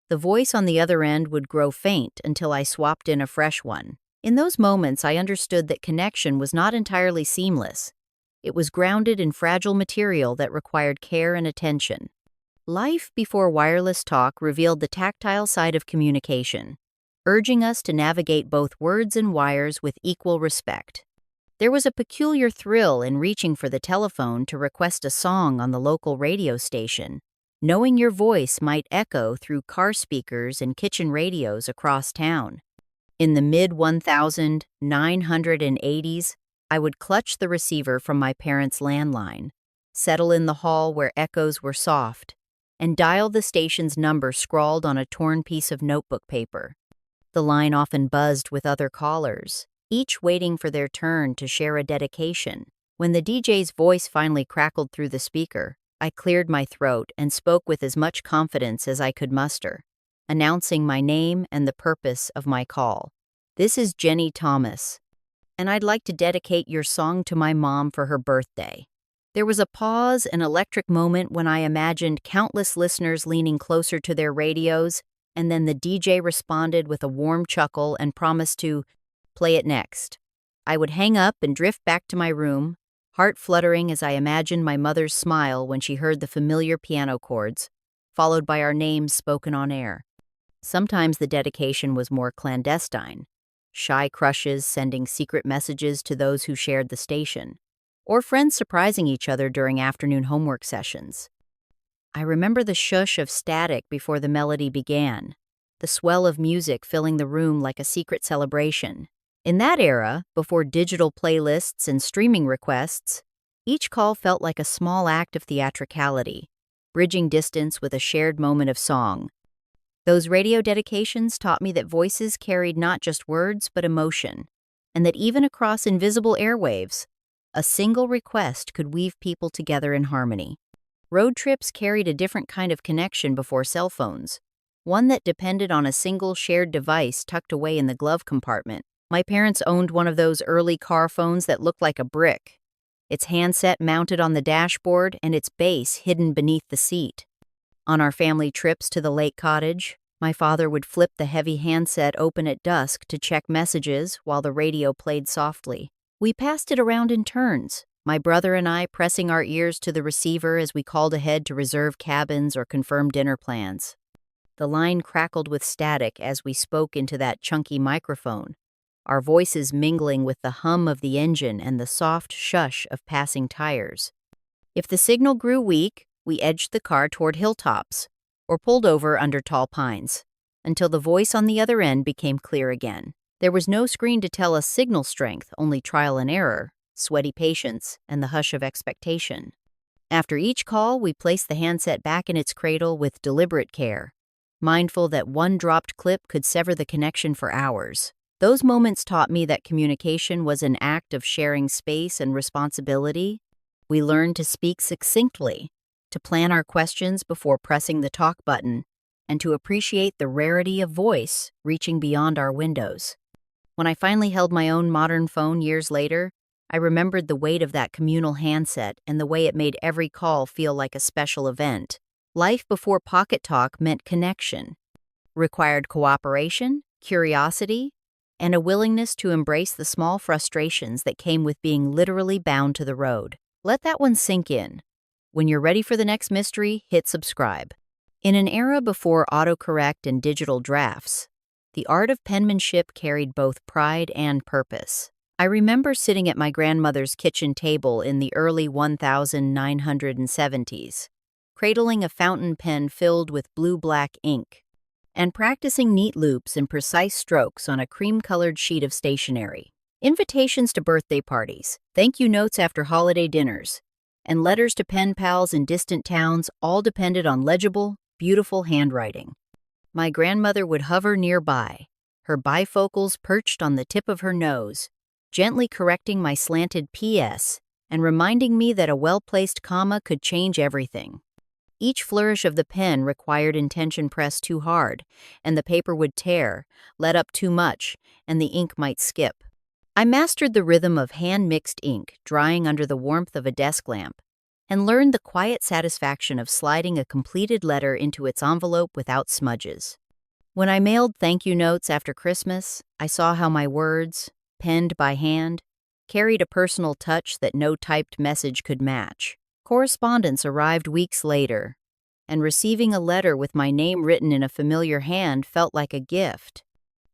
the voice on the other end would grow faint until I swapped in a fresh one. In those moments, I understood that connection was not entirely seamless. It was grounded in fragile material that required care and attention. Life before wireless talk revealed the tactile side of communication, urging us to navigate both words and wires with equal respect. There was a peculiar thrill in reaching for the telephone to request a song on the local radio station, knowing your voice might echo through car speakers and kitchen radios across town. In the mid-1980s, I would clutch the receiver from my parents' landline, settle in the hall where echoes were soft, and dial the station's number scrawled on a torn piece of notebook paper. The line often buzzed with other callers, each waiting for their turn to share a dedication. When the DJ's voice finally crackled through the speaker, I cleared my throat and spoke with as much confidence as I could muster, announcing my name and the purpose of my call. "This is Jenny Thomas, and I'd like to dedicate your song to my mom for her birthday." There was a pause, an electric moment when I imagined countless listeners leaning closer to their radios, and then the DJ responded with a warm chuckle and promised to play it next. I would hang up and drift back to my room, heart fluttering as I imagined my mother's smile when she heard the familiar piano chords, followed by our names spoken on air. Sometimes the dedication was more clandestine, shy crushes sending secret messages to those who shared the station, or friends surprising each other during afternoon homework sessions. I remember the shush of static before the melody began, the swell of music filling the room like a secret celebration. In that era, before digital playlists and streaming requests, each call felt like a small act of theatricality, bridging distance with a shared moment of song. Those radio dedications taught me that voices carried not just words but emotion, and that even across invisible airwaves, a single request could weave people together in harmony. Road trips carried a different kind of connection before cell phones, one that depended on a single shared device tucked away in the glove compartment. My parents owned one of those early car phones that looked like a brick, its handset mounted on the dashboard and its base hidden beneath the seat. On our family trips to the lake cottage, my father would flip the heavy handset open at dusk to check messages while the radio played softly. We passed it around in turns, my brother and I pressing our ears to the receiver as we called ahead to reserve cabins or confirm dinner plans. The line crackled with static as we spoke into that chunky microphone, our voices mingling with the hum of the engine and the soft shush of passing tires. If the signal grew weak, we edged the car toward hilltops or pulled over under tall pines until the voice on the other end became clear again. There was no screen to tell us signal strength, only trial and error, sweaty patience, and the hush of expectation. After each call, we placed the handset back in its cradle with deliberate care, mindful that one dropped clip could sever the connection for hours. Those moments taught me that communication was an act of sharing space and responsibility. We learned to speak succinctly, to plan our questions before pressing the talk button, and to appreciate the rarity of voice reaching beyond our windows. When I finally held my own modern phone years later, I remembered the weight of that communal handset and the way it made every call feel like a special event. Life before Pocket Talk meant connection, required cooperation, curiosity, and a willingness to embrace the small frustrations that came with being literally bound to the road. Let that one sink in. When you're ready for the next mystery, hit subscribe. In an era before autocorrect and digital drafts, the art of penmanship carried both pride and purpose. I remember sitting at my grandmother's kitchen table in the early 1970s, cradling a fountain pen filled with blue-black ink, and practicing neat loops and precise strokes on a cream-colored sheet of stationery. Invitations to birthday parties, thank you notes after holiday dinners, and letters to pen pals in distant towns all depended on legible, beautiful handwriting. My grandmother would hover nearby, her bifocals perched on the tip of her nose, gently correcting my slanted PS and reminding me that a well-placed comma could change everything. Each flourish of the pen required intention pressed too hard, and the paper would tear, let up too much, and the ink might skip. I mastered the rhythm of hand-mixed ink drying under the warmth of a desk lamp, and learned the quiet satisfaction of sliding a completed letter into its envelope without smudges. When I mailed thank you notes after Christmas, I saw how my words, penned by hand, carried a personal touch that no typed message could match. Correspondence arrived weeks later, and receiving a letter with my name written in a familiar hand felt like a gift.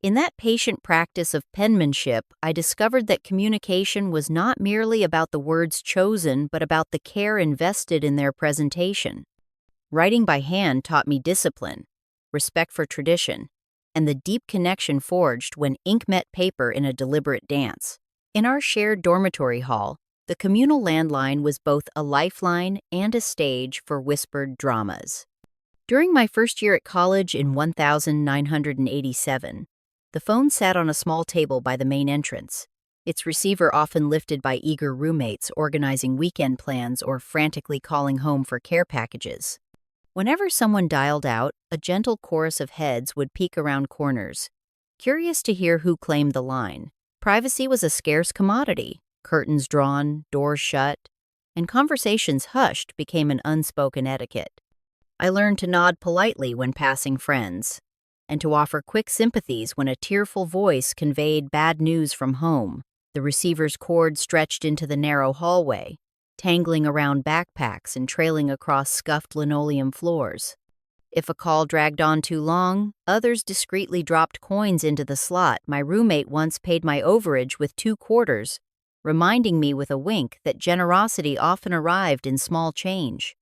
In that patient practice of penmanship, I discovered that communication was not merely about the words chosen, but about the care invested in their presentation. Writing by hand taught me discipline, respect for tradition, and the deep connection forged when ink met paper in a deliberate dance. In our shared dormitory hall, the communal landline was both a lifeline and a stage for whispered dramas. During my first year at college in 1987, the phone sat on a small table by the main entrance, its receiver often lifted by eager roommates organizing weekend plans or frantically calling home for care packages. Whenever someone dialed out, a gentle chorus of heads would peek around corners, curious to hear who claimed the line. Privacy was a scarce commodity. Curtains drawn, doors shut, and conversations hushed became an unspoken etiquette. I learned to nod politely when passing friends, and to offer quick sympathies when a tearful voice conveyed bad news from home. The receiver's cord stretched into the narrow hallway, tangling around backpacks and trailing across scuffed linoleum floors. If a call dragged on too long, others discreetly dropped coins into the slot. My roommate once paid my overage with 2 quarters, reminding me with a wink that generosity often arrived in small change.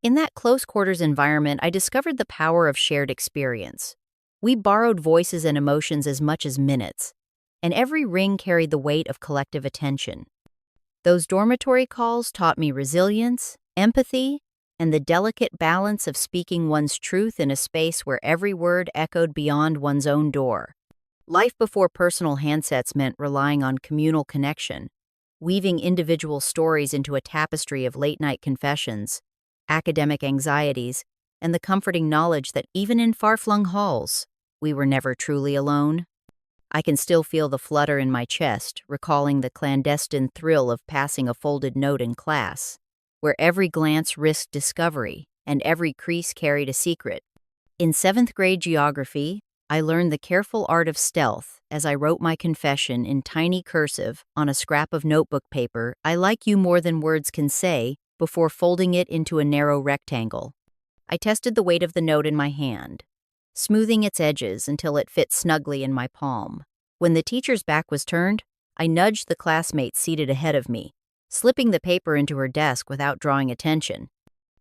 In that close-quarters environment, I discovered the power of shared experience. We borrowed voices and emotions as much as minutes, and every ring carried the weight of collective attention. Those dormitory calls taught me resilience, empathy, and the delicate balance of speaking one's truth in a space where every word echoed beyond one's own door. Life before personal handsets meant relying on communal connection, weaving individual stories into a tapestry of late-night confessions, academic anxieties, and the comforting knowledge that even in far-flung halls, we were never truly alone. I can still feel the flutter in my chest, recalling the clandestine thrill of passing a folded note in class, where every glance risked discovery and every crease carried a secret. In 7th grade geography, I learned the careful art of stealth as I wrote my confession in tiny cursive on a scrap of notebook paper. I like you more than words can say, before folding it into a narrow rectangle. I tested the weight of the note in my hand, smoothing its edges until it fit snugly in my palm. When the teacher's back was turned, I nudged the classmate seated ahead of me, slipping the paper into her desk without drawing attention.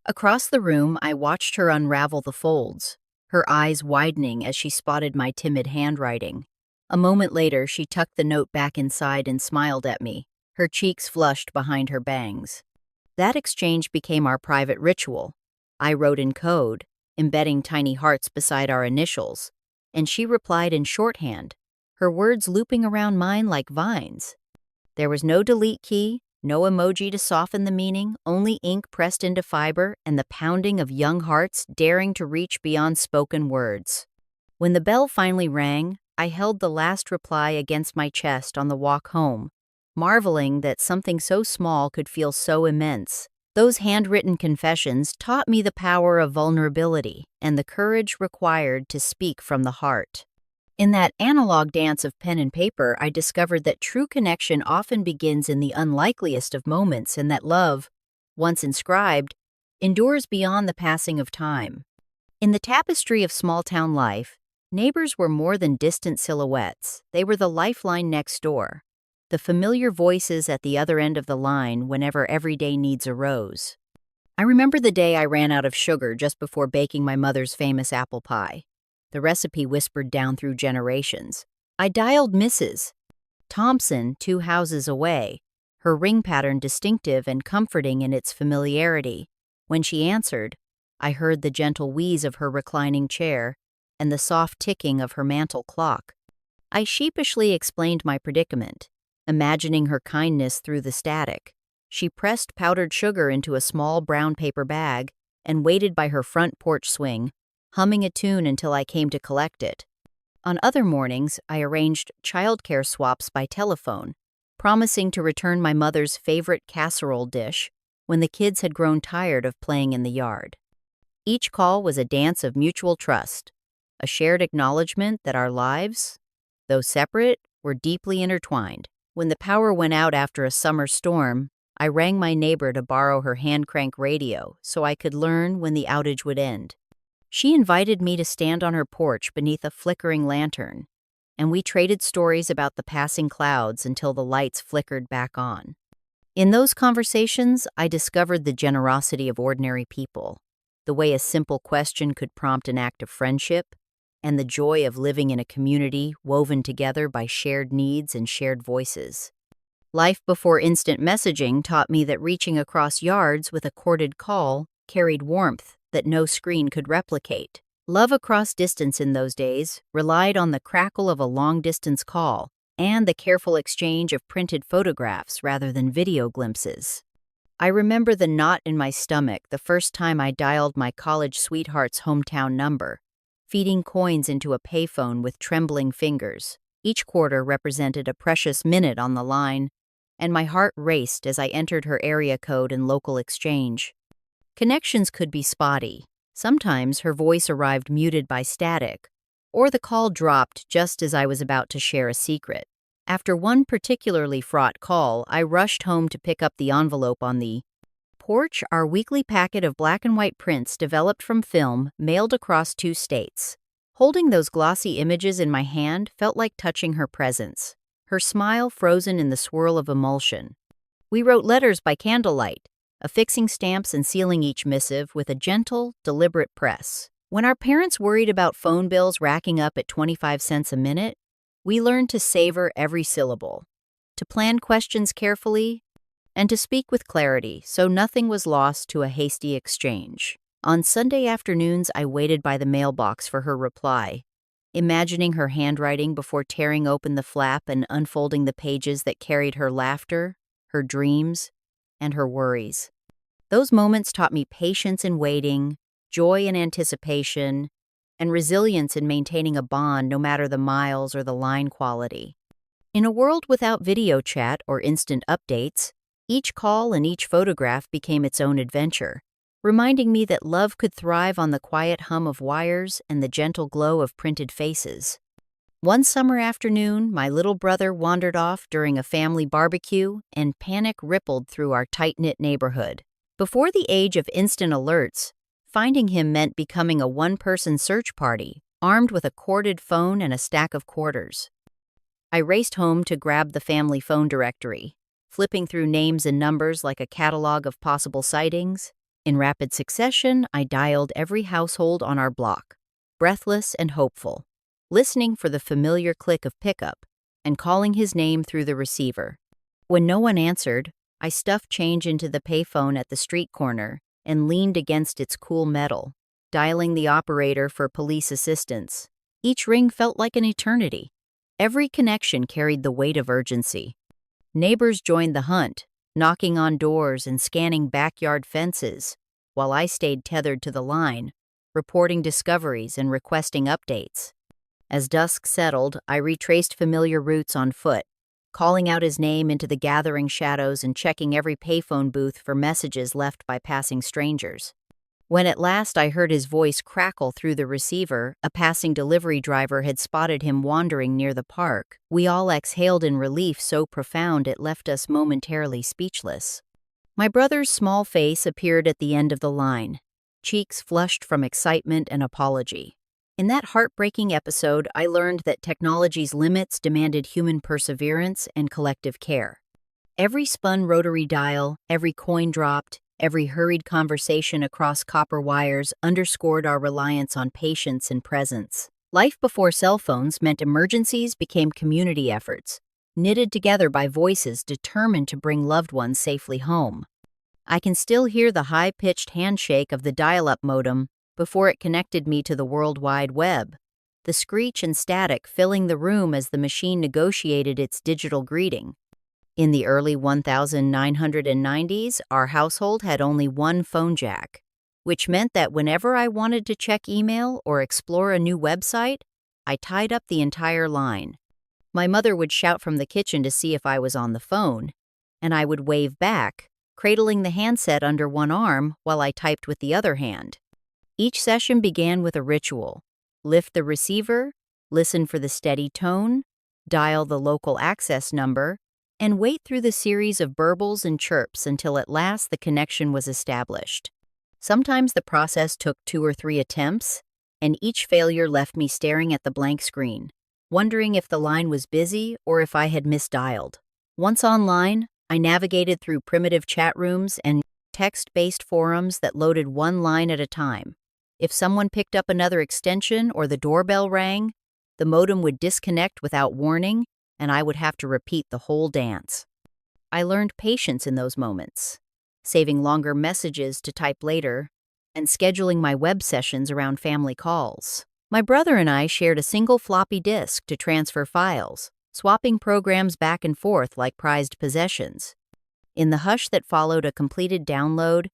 Across the room, I watched her unravel the folds, her eyes widening as she spotted my timid handwriting. A moment later, she tucked the note back inside and smiled at me, her cheeks flushed behind her bangs. That exchange became our private ritual. I wrote in code, embedding tiny hearts beside our initials, and she replied in shorthand, her words looping around mine like vines. There was no delete key, no emoji to soften the meaning, only ink pressed into fiber and the pounding of young hearts daring to reach beyond spoken words. When the bell finally rang, I held the last reply against my chest on the walk home, marveling that something so small could feel so immense. Those handwritten confessions taught me the power of vulnerability and the courage required to speak from the heart. In that analog dance of pen and paper, I discovered that true connection often begins in the unlikeliest of moments and that love, once inscribed, endures beyond the passing of time. In the tapestry of small-town life, neighbors were more than distant silhouettes. They were the lifeline next door, the familiar voices at the other end of the line whenever everyday needs arose. I remember the day I ran out of sugar just before baking my mother's famous apple pie. The recipe whispered down through generations. I dialed Mrs. Thompson 2 houses away, her ring pattern distinctive and comforting in its familiarity. When she answered, I heard the gentle wheeze of her reclining chair and the soft ticking of her mantel clock. I sheepishly explained my predicament, imagining her kindness through the static. She pressed powdered sugar into a small brown paper bag and waited by her front porch swing, humming a tune until I came to collect it. On other mornings, I arranged childcare swaps by telephone, promising to return my mother's favorite casserole dish when the kids had grown tired of playing in the yard. Each call was a dance of mutual trust, a shared acknowledgement that our lives, though separate, were deeply intertwined. When the power went out after a summer storm, I rang my neighbor to borrow her hand-crank radio so I could learn when the outage would end. She invited me to stand on her porch beneath a flickering lantern, and we traded stories about the passing clouds until the lights flickered back on. In those conversations, I discovered the generosity of ordinary people, the way a simple question could prompt an act of friendship, and the joy of living in a community woven together by shared needs and shared voices. Life before instant messaging taught me that reaching across yards with a corded call carried warmth that no screen could replicate. Love across distance in those days relied on the crackle of a long-distance call and the careful exchange of printed photographs rather than video glimpses. I remember the knot in my stomach the first time I dialed my college sweetheart's hometown number, feeding coins into a payphone with trembling fingers. Each quarter represented a precious minute on the line, and my heart raced as I entered her area code and local exchange. Connections could be spotty. Sometimes her voice arrived muted by static, or the call dropped just as I was about to share a secret. After one particularly fraught call, I rushed home to pick up the envelope on the porch, our weekly packet of black and white prints developed from film mailed across 2 states. Holding those glossy images in my hand felt like touching her presence, her smile frozen in the swirl of emulsion. We wrote letters by candlelight, affixing stamps and sealing each missive with a gentle, deliberate press. When our parents worried about phone bills racking up at 25 cents a minute, we learned to savor every syllable, to plan questions carefully, and to speak with clarity so nothing was lost to a hasty exchange. On Sunday afternoons, I waited by the mailbox for her reply, imagining her handwriting before tearing open the flap and unfolding the pages that carried her laughter, her dreams, and her worries. Those moments taught me patience in waiting, joy in anticipation, and resilience in maintaining a bond no matter the miles or the line quality. In a world without video chat or instant updates, each call and each photograph became its own adventure, reminding me that love could thrive on the quiet hum of wires and the gentle glow of printed faces. One summer afternoon, my little brother wandered off during a family barbecue, and panic rippled through our tight-knit neighborhood. Before the age of instant alerts, finding him meant becoming a one-person search party, armed with a corded phone and a stack of quarters. I raced home to grab the family phone directory, flipping through names and numbers like a catalog of possible sightings. In rapid succession, I dialed every household on our block, breathless and hopeful, listening for the familiar click of pickup and calling his name through the receiver. When no one answered, I stuffed change into the payphone at the street corner and leaned against its cool metal, dialing the operator for police assistance. Each ring felt like an eternity. Every connection carried the weight of urgency. Neighbors joined the hunt, knocking on doors and scanning backyard fences, while I stayed tethered to the line, reporting discoveries and requesting updates. As dusk settled, I retraced familiar routes on foot, calling out his name into the gathering shadows and checking every payphone booth for messages left by passing strangers. When at last I heard his voice crackle through the receiver, a passing delivery driver had spotted him wandering near the park. We all exhaled in relief so profound it left us momentarily speechless. My brother's small face appeared at the end of the line, cheeks flushed from excitement and apology. In that heartbreaking episode, I learned that technology's limits demanded human perseverance and collective care. Every spun rotary dial, every coin dropped, Every hurried conversation across copper wires underscored our reliance on patience and presence. Life before cell phones meant emergencies became community efforts, knitted together by voices determined to bring loved ones safely home. I can still hear the high-pitched handshake of the dial-up modem before it connected me to the World Wide Web, the screech and static filling the room as the machine negotiated its digital greeting. In the early 1990s, our household had only one phone jack, which meant that whenever I wanted to check email or explore a new website, I tied up the entire line. My mother would shout from the kitchen to see if I was on the phone, and I would wave back, cradling the handset under one arm while I typed with the other hand. Each session began with a ritual: lift the receiver, listen for the steady tone, dial the local access number, and wait through the series of burbles and chirps until at last the connection was established. Sometimes the process took 2 or 3 attempts, and each failure left me staring at the blank screen, wondering if the line was busy or if I had misdialed. Once online, I navigated through primitive chat rooms and text-based forums that loaded one line at a time. If someone picked up another extension or the doorbell rang, the modem would disconnect without warning, and I would have to repeat the whole dance. I learned patience in those moments, saving longer messages to type later, and scheduling my web sessions around family calls. My brother and I shared a single floppy disk to transfer files, swapping programs back and forth like prized possessions. In the hush that followed a completed download,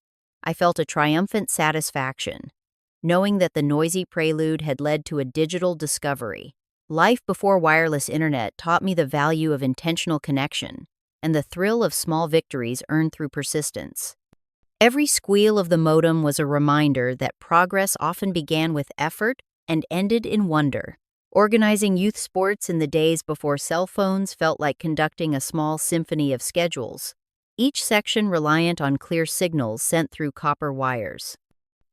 I felt a triumphant satisfaction, knowing that the noisy prelude had led to a digital discovery. Life before wireless internet taught me the value of intentional connection and the thrill of small victories earned through persistence. Every squeal of the modem was a reminder that progress often began with effort and ended in wonder. Organizing youth sports in the days before cell phones felt like conducting a small symphony of schedules, each section reliant on clear signals sent through copper wires.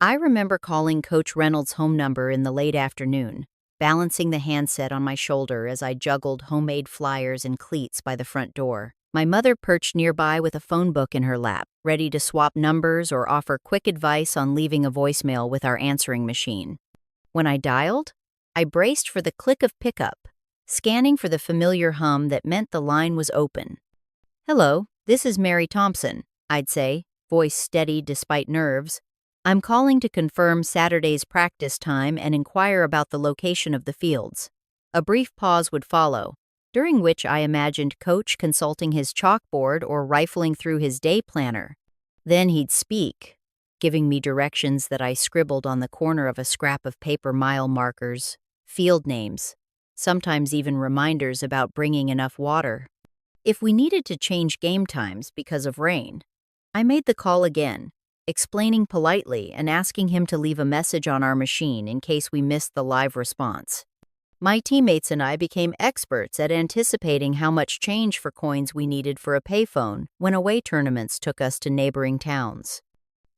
I remember calling Coach Reynolds' home number in the late afternoon, balancing the handset on my shoulder as I juggled homemade flyers and cleats by the front door. My mother perched nearby with a phone book in her lap, ready to swap numbers or offer quick advice on leaving a voicemail with our answering machine. When I dialed, I braced for the click of pickup, scanning for the familiar hum that meant the line was open. "Hello, this is Mary Thompson," I'd say, voice steady despite nerves. "I'm calling to confirm Saturday's practice time and inquire about the location of the fields." A brief pause would follow, during which I imagined Coach consulting his chalkboard or rifling through his day planner. Then he'd speak, giving me directions that I scribbled on the corner of a scrap of paper: mile markers, field names, sometimes even reminders about bringing enough water. If we needed to change game times because of rain, I made the call again, explaining politely and asking him to leave a message on our machine in case we missed the live response. My teammates and I became experts at anticipating how much change for coins we needed for a payphone when away tournaments took us to neighboring towns.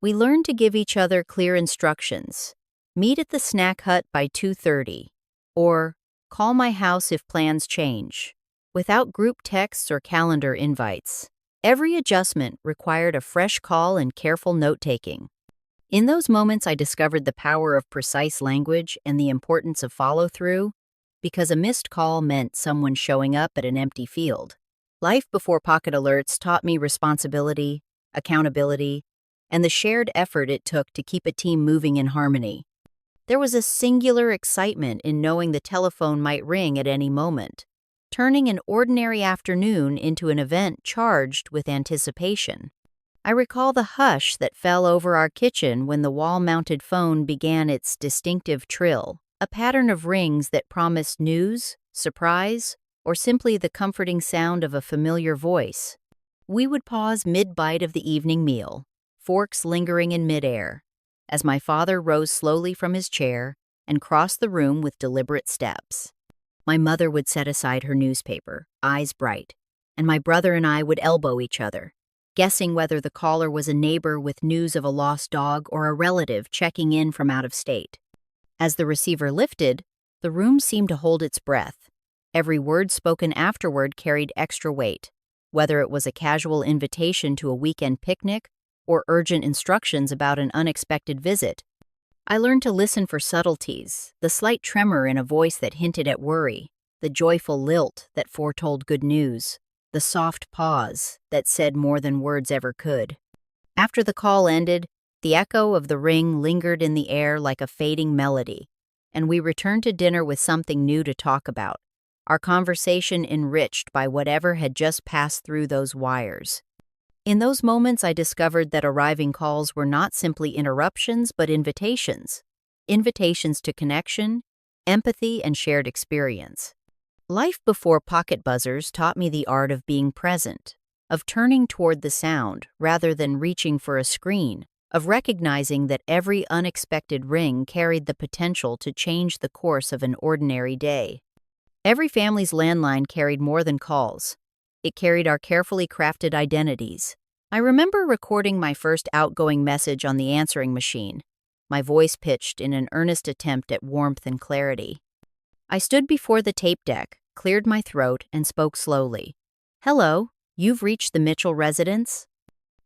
We learned to give each other clear instructions: meet at the snack hut by 2:30, or call my house if plans change, without group texts or calendar invites. Every adjustment required a fresh call and careful note-taking. In those moments, I discovered the power of precise language and the importance of follow-through, because a missed call meant someone showing up at an empty field. Life before pocket alerts taught me responsibility, accountability, and the shared effort it took to keep a team moving in harmony. There was a singular excitement in knowing the telephone might ring at any moment, turning an ordinary afternoon into an event charged with anticipation. I recall the hush that fell over our kitchen when the wall-mounted phone began its distinctive trill, a pattern of rings that promised news, surprise, or simply the comforting sound of a familiar voice. We would pause mid-bite of the evening meal, forks lingering in midair, as my father rose slowly from his chair and crossed the room with deliberate steps. My mother would set aside her newspaper, eyes bright, and my brother and I would elbow each other, guessing whether the caller was a neighbor with news of a lost dog or a relative checking in from out of state. As the receiver lifted, the room seemed to hold its breath. Every word spoken afterward carried extra weight, whether it was a casual invitation to a weekend picnic or urgent instructions about an unexpected visit. I learned to listen for subtleties, the slight tremor in a voice that hinted at worry, the joyful lilt that foretold good news, the soft pause that said more than words ever could. After the call ended, the echo of the ring lingered in the air like a fading melody, and we returned to dinner with something new to talk about, our conversation enriched by whatever had just passed through those wires. In those moments, I discovered that arriving calls were not simply interruptions, but invitations. Invitations to connection, empathy, and shared experience. Life before pocket buzzers taught me the art of being present, of turning toward the sound rather than reaching for a screen, of recognizing that every unexpected ring carried the potential to change the course of an ordinary day. Every family's landline carried more than calls. It carried our carefully crafted identities. I remember recording my first outgoing message on the answering machine, my voice pitched in an earnest attempt at warmth and clarity. I stood before the tape deck, cleared my throat, and spoke slowly. "Hello, you've reached the Mitchell residence.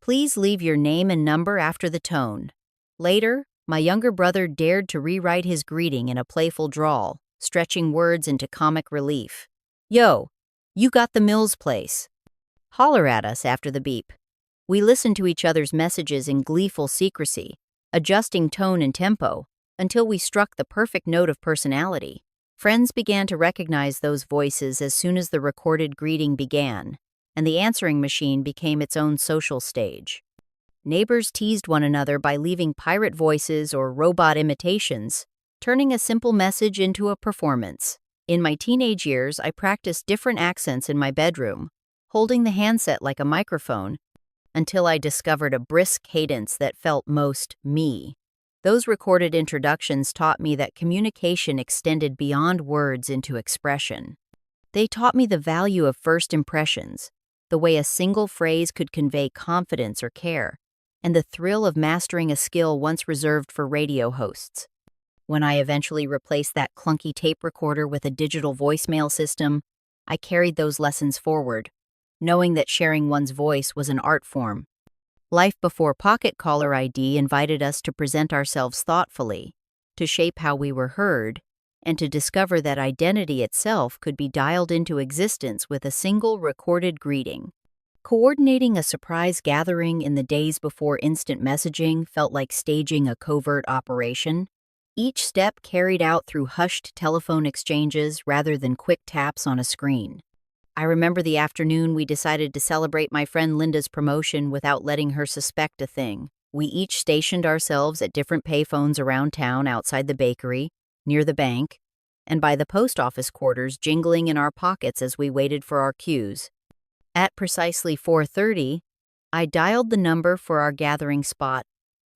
Please leave your name and number after the tone." Later, my younger brother dared to rewrite his greeting in a playful drawl, stretching words into comic relief. "Yo, you got the Mills place. Holler at us after the beep." We listened to each other's messages in gleeful secrecy, adjusting tone and tempo, until we struck the perfect note of personality. Friends began to recognize those voices as soon as the recorded greeting began, and the answering machine became its own social stage. Neighbors teased one another by leaving pirate voices or robot imitations, turning a simple message into a performance. In my teenage years, I practiced different accents in my bedroom, holding the handset like a microphone, until I discovered a brisk cadence that felt most me. Those recorded introductions taught me that communication extended beyond words into expression. They taught me the value of first impressions, the way a single phrase could convey confidence or care, and the thrill of mastering a skill once reserved for radio hosts. When I eventually replaced that clunky tape recorder with a digital voicemail system, I carried those lessons forward, knowing that sharing one's voice was an art form. Life before Pocket Caller ID invited us to present ourselves thoughtfully, to shape how we were heard, and to discover that identity itself could be dialed into existence with a single recorded greeting. Coordinating a surprise gathering in the days before instant messaging felt like staging a covert operation, each step carried out through hushed telephone exchanges rather than quick taps on a screen. I remember the afternoon we decided to celebrate my friend Linda's promotion without letting her suspect a thing. We each stationed ourselves at different payphones around town, outside the bakery, near the bank, and by the post office quarters, jingling in our pockets as we waited for our cues. At precisely 4:30, I dialed the number for our gathering spot,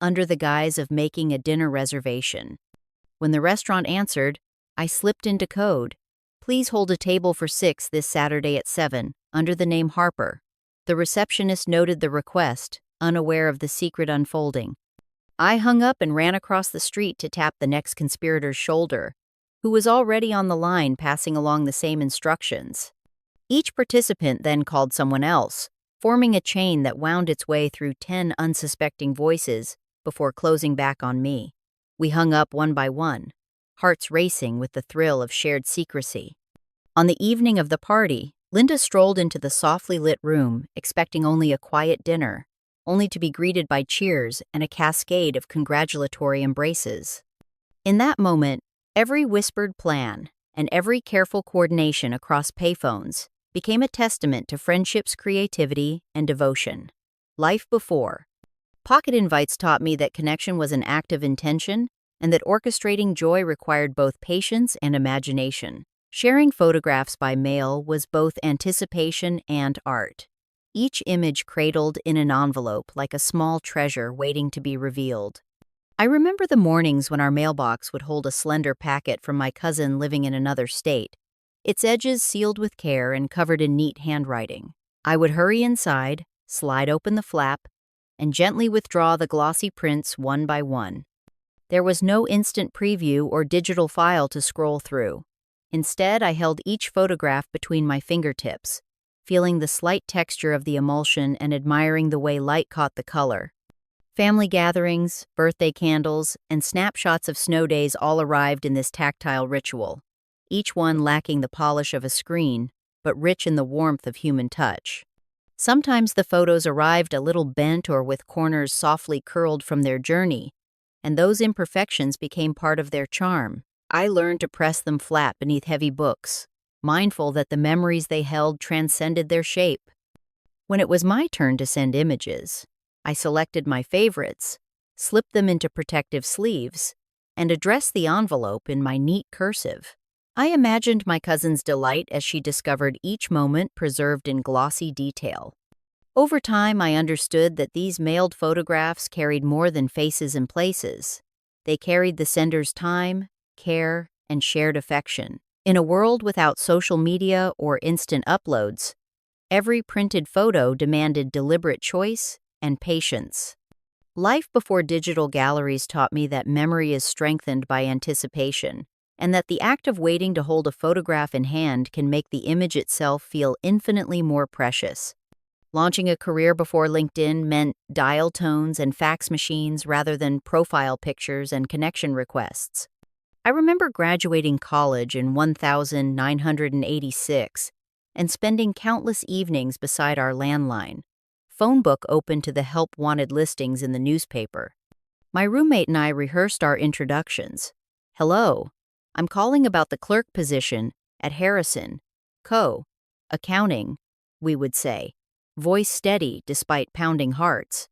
under the guise of making a dinner reservation. When the restaurant answered, I slipped into code. "Please hold a table for 6 this Saturday at 7, under the name Harper." The receptionist noted the request, unaware of the secret unfolding. I hung up and ran across the street to tap the next conspirator's shoulder, who was already on the line passing along the same instructions. Each participant then called someone else, forming a chain that wound its way through 10 unsuspecting voices before closing back on me. We hung up one by one, hearts racing with the thrill of shared secrecy. On the evening of the party, Linda strolled into the softly lit room, expecting only a quiet dinner, only to be greeted by cheers and a cascade of congratulatory embraces. In that moment, every whispered plan and every careful coordination across payphones became a testament to friendship's creativity and devotion. Life before. Pocket invites taught me that connection was an act of intention, and that orchestrating joy required both patience and imagination. Sharing photographs by mail was both anticipation and art, each image cradled in an envelope like a small treasure waiting to be revealed. I remember the mornings when our mailbox would hold a slender packet from my cousin living in another state, its edges sealed with care and covered in neat handwriting. I would hurry inside, slide open the flap, and gently withdraw the glossy prints one by one. There was no instant preview or digital file to scroll through. Instead, I held each photograph between my fingertips, feeling the slight texture of the emulsion and admiring the way light caught the color. Family gatherings, birthday candles, and snapshots of snow days all arrived in this tactile ritual, each one lacking the polish of a screen, but rich in the warmth of human touch. Sometimes the photos arrived a little bent or with corners softly curled from their journey, and those imperfections became part of their charm. I learned to press them flat beneath heavy books, mindful that the memories they held transcended their shape. When it was my turn to send images, I selected my favorites, slipped them into protective sleeves, and addressed the envelope in my neat cursive. I imagined my cousin's delight as she discovered each moment preserved in glossy detail. Over time, I understood that these mailed photographs carried more than faces and places. They carried the sender's time, care, and shared affection. In a world without social media or instant uploads, every printed photo demanded deliberate choice and patience. Life before digital galleries taught me that memory is strengthened by anticipation, and that the act of waiting to hold a photograph in hand can make the image itself feel infinitely more precious. Launching a career before LinkedIn meant dial tones and fax machines rather than profile pictures and connection requests. I remember graduating college in 1986 and spending countless evenings beside our landline, phone book open to the help wanted listings in the newspaper. My roommate and I rehearsed our introductions. "Hello, I'm calling about the clerk position at Harrison, Co. Accounting," we would say, voice steady despite pounding hearts.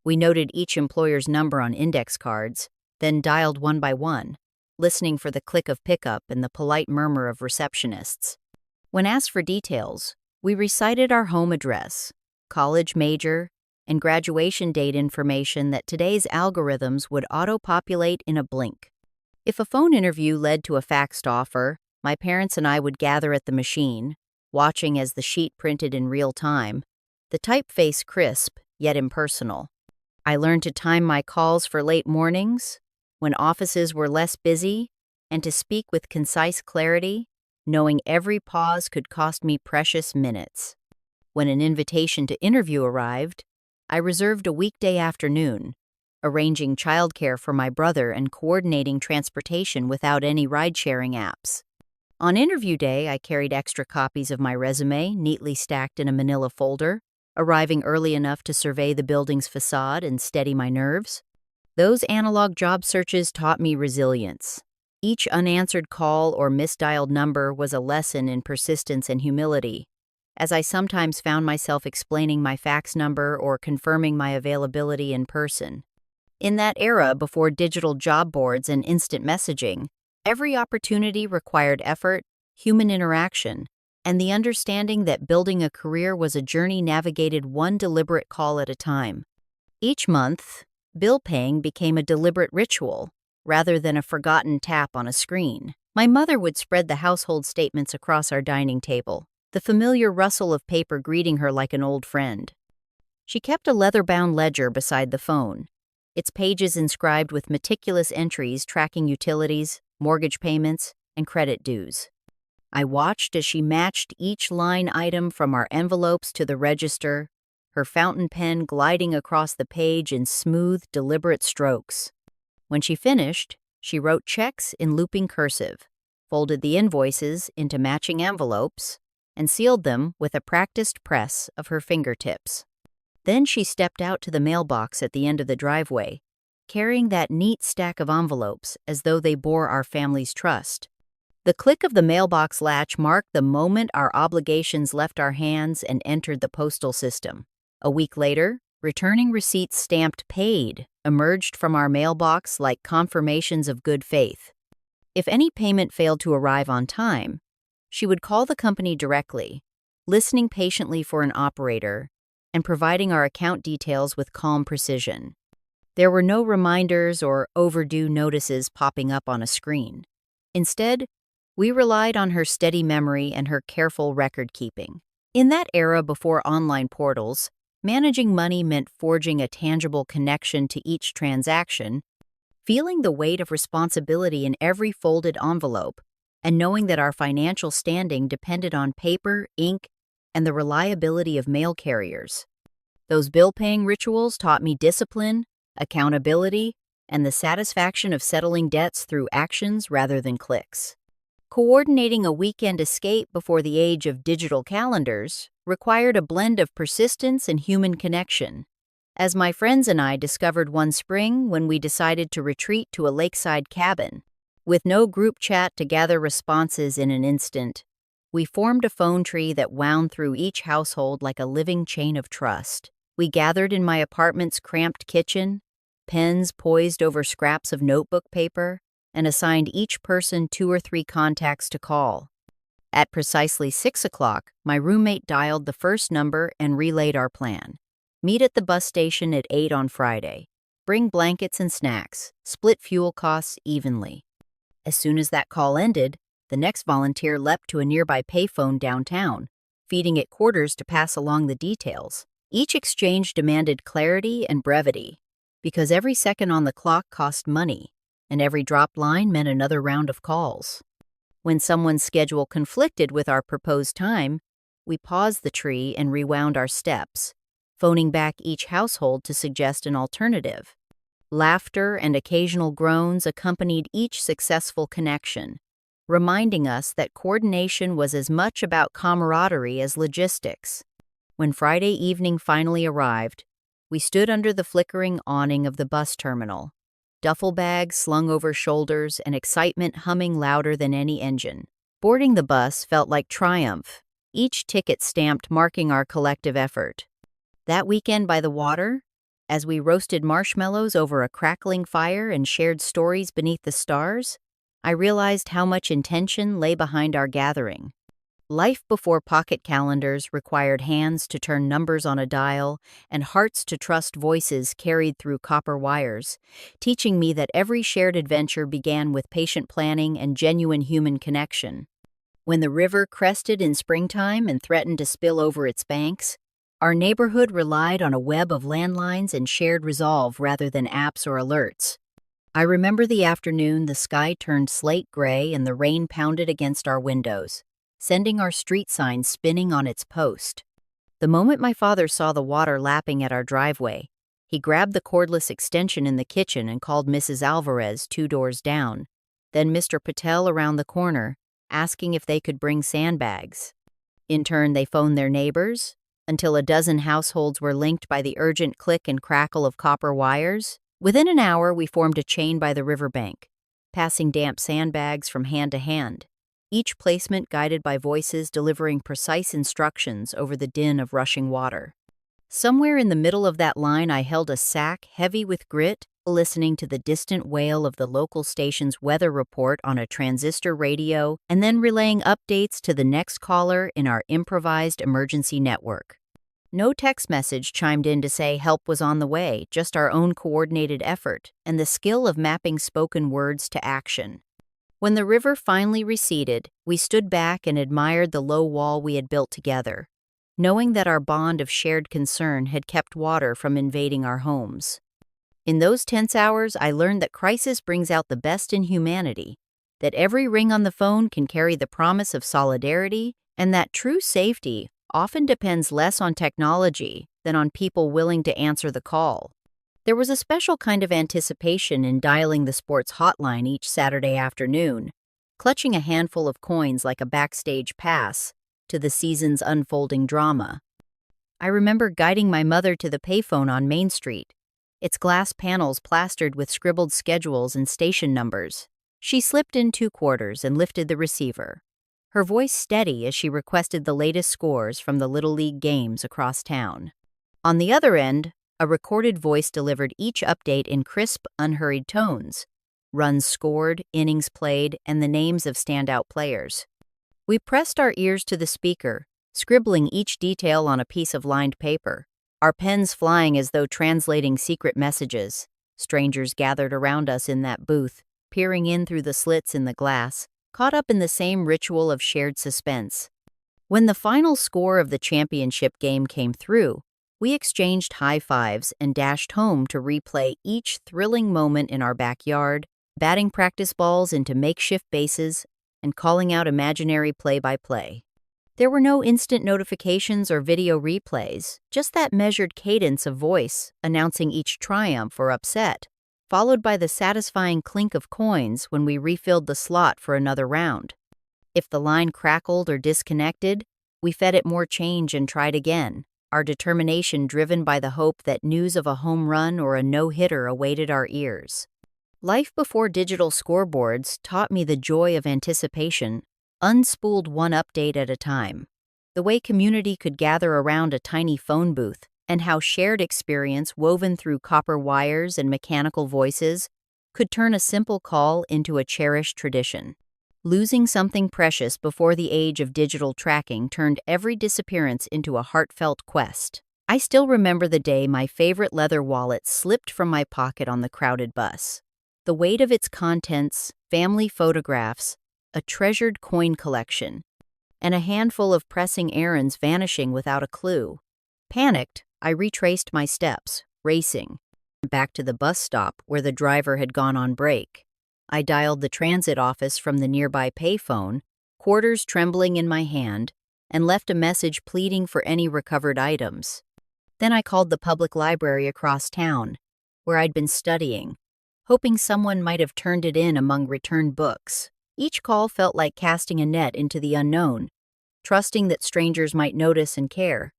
We noted each employer's number on index cards, then dialed one by one, listening for the click of pickup and the polite murmur of receptionists. When asked for details, we recited our home address, college major, and graduation date information that today's algorithms would auto-populate in a blink. If a phone interview led to a faxed offer, my parents and I would gather at the machine, watching as the sheet printed in real time, the typeface crisp yet impersonal. I learned to time my calls for late mornings, when offices were less busy, and to speak with concise clarity, knowing every pause could cost me precious minutes. When an invitation to interview arrived, I reserved a weekday afternoon, arranging childcare for my brother and coordinating transportation without any ride-sharing apps. On interview day, I carried extra copies of my resume neatly stacked in a manila folder, arriving early enough to survey the building's facade and steady my nerves. Those analog job searches taught me resilience. Each unanswered call or misdialed number was a lesson in persistence and humility, as I sometimes found myself explaining my fax number or confirming my availability in person. In that era before digital job boards and instant messaging, every opportunity required effort, human interaction, and the understanding that building a career was a journey navigated one deliberate call at a time. Each month, bill paying became a deliberate ritual, rather than a forgotten tap on a screen. My mother would spread the household statements across our dining table, the familiar rustle of paper greeting her like an old friend. She kept a leather-bound ledger beside the phone, its pages inscribed with meticulous entries tracking utilities, mortgage payments, and credit dues. I watched as she matched each line item from our envelopes to the register, her fountain pen gliding across the page in smooth, deliberate strokes. When she finished, she wrote checks in looping cursive, folded the invoices into matching envelopes, and sealed them with a practiced press of her fingertips. Then she stepped out to the mailbox at the end of the driveway, carrying that neat stack of envelopes as though they bore our family's trust. The click of the mailbox latch marked the moment our obligations left our hands and entered the postal system. A week later, returning receipts stamped "paid" emerged from our mailbox like confirmations of good faith. If any payment failed to arrive on time, she would call the company directly, listening patiently for an operator, and providing our account details with calm precision. There were no reminders or overdue notices popping up on a screen. Instead, we relied on her steady memory and her careful record-keeping. In that era before online portals, managing money meant forging a tangible connection to each transaction, feeling the weight of responsibility in every folded envelope, and knowing that our financial standing depended on paper, ink, and the reliability of mail carriers. Those bill-paying rituals taught me discipline, accountability, and the satisfaction of settling debts through actions rather than clicks. Coordinating a weekend escape before the age of digital calendars required a blend of persistence and human connection, as my friends and I discovered one spring when we decided to retreat to a lakeside cabin. With no group chat to gather responses in an instant, we formed a phone tree that wound through each household like a living chain of trust. We gathered in my apartment's cramped kitchen, pens poised over scraps of notebook paper, and assigned each person 2 or 3 contacts to call. At precisely 6 o'clock, my roommate dialed the first number and relayed our plan. Meet at the bus station at 8 on Friday. Bring blankets and snacks. Split fuel costs evenly. As soon as that call ended, the next volunteer leapt to a nearby payphone downtown, feeding it quarters to pass along the details. Each exchange demanded clarity and brevity, because every second on the clock cost money, and every dropped line meant another round of calls. When someone's schedule conflicted with our proposed time, we paused the tree and rewound our steps, phoning back each household to suggest an alternative. Laughter and occasional groans accompanied each successful connection, reminding us that coordination was as much about camaraderie as logistics. When Friday evening finally arrived, we stood under the flickering awning of the bus terminal, duffel bags slung over shoulders and excitement humming louder than any engine. Boarding the bus felt like triumph, each ticket stamped marking our collective effort. That weekend by the water, as we roasted marshmallows over a crackling fire and shared stories beneath the stars, I realized how much intention lay behind our gathering. Life before pocket calendars required hands to turn numbers on a dial and hearts to trust voices carried through copper wires, teaching me that every shared adventure began with patient planning and genuine human connection. When the river crested in springtime and threatened to spill over its banks, our neighborhood relied on a web of landlines and shared resolve rather than apps or alerts. I remember the afternoon the sky turned slate gray and the rain pounded against our windows, sending our street sign spinning on its post. The moment my father saw the water lapping at our driveway, he grabbed the cordless extension in the kitchen and called Mrs. Alvarez 2 doors down, then Mr. Patel around the corner, asking if they could bring sandbags. In turn, they phoned their neighbors, until a dozen households were linked by the urgent click and crackle of copper wires. Within an hour, we formed a chain by the riverbank, passing damp sandbags from hand to hand, each placement guided by voices delivering precise instructions over the din of rushing water. Somewhere in the middle of that line, I held a sack heavy with grit, listening to the distant wail of the local station's weather report on a transistor radio, and then relaying updates to the next caller in our improvised emergency network. No text message chimed in to say help was on the way, just our own coordinated effort and the skill of mapping spoken words to action. When the river finally receded, we stood back and admired the low wall we had built together, knowing that our bond of shared concern had kept water from invading our homes. In those tense hours, I learned that crisis brings out the best in humanity, that every ring on the phone can carry the promise of solidarity, and that true safety often depends less on technology than on people willing to answer the call. There was a special kind of anticipation in dialing the sports hotline each Saturday afternoon, clutching a handful of coins like a backstage pass to the season's unfolding drama. I remember guiding my mother to the payphone on Main Street, its glass panels plastered with scribbled schedules and station numbers. She slipped in 2 quarters and lifted the receiver, her voice steady as she requested the latest scores from the Little League games across town. On the other end, a recorded voice delivered each update in crisp, unhurried tones, runs scored, innings played, and the names of standout players. We pressed our ears to the speaker, scribbling each detail on a piece of lined paper, our pens flying as though translating secret messages. Strangers gathered around us in that booth, peering in through the slits in the glass, caught up in the same ritual of shared suspense. When the final score of the championship game came through, we exchanged high fives and dashed home to replay each thrilling moment in our backyard, batting practice balls into makeshift bases and calling out imaginary play-by-play. There were no instant notifications or video replays, just that measured cadence of voice announcing each triumph or upset, followed by the satisfying clink of coins when we refilled the slot for another round. If the line crackled or disconnected, we fed it more change and tried again, our determination driven by the hope that news of a home run or a no-hitter awaited our ears. Life before digital scoreboards taught me the joy of anticipation, unspooled one update at a time. The way community could gather around a tiny phone booth, and how shared experience woven through copper wires and mechanical voices could turn a simple call into a cherished tradition. Losing something precious before the age of digital tracking turned every disappearance into a heartfelt quest. I still remember the day my favorite leather wallet slipped from my pocket on the crowded bus. The weight of its contents, family photographs, a treasured coin collection, and a handful of pressing errands vanishing without a clue. Panicked, I retraced my steps, racing, back to the bus stop where the driver had gone on break. I dialed the transit office from the nearby payphone, quarters trembling in my hand, and left a message pleading for any recovered items. Then I called the public library across town, where I'd been studying, hoping someone might have turned it in among returned books. Each call felt like casting a net into the unknown, trusting that strangers might notice and care.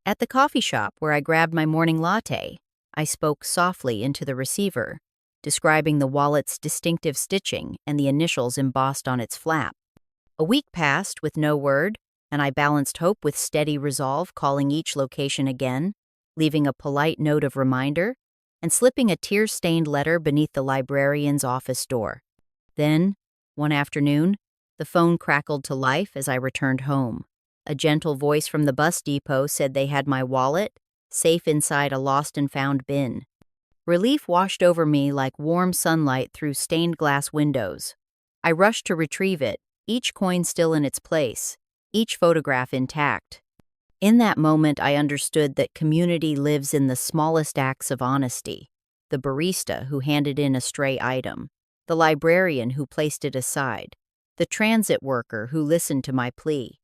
At the coffee shop where I grabbed my morning latte, I spoke softly into the receiver, describing the wallet's distinctive stitching and the initials embossed on its flap. A week passed with no word, and I balanced hope with steady resolve, calling each location again, leaving a polite note of reminder, and slipping a tear-stained letter beneath the librarian's office door. Then, one afternoon, the phone crackled to life as I returned home. A gentle voice from the bus depot said they had my wallet, safe inside a lost-and-found bin. Relief washed over me like warm sunlight through stained glass windows. I rushed to retrieve it, each coin still in its place, each photograph intact. In that moment, I understood that community lives in the smallest acts of honesty. The barista who handed in a stray item, the librarian who placed it aside, the transit worker who listened to my plea.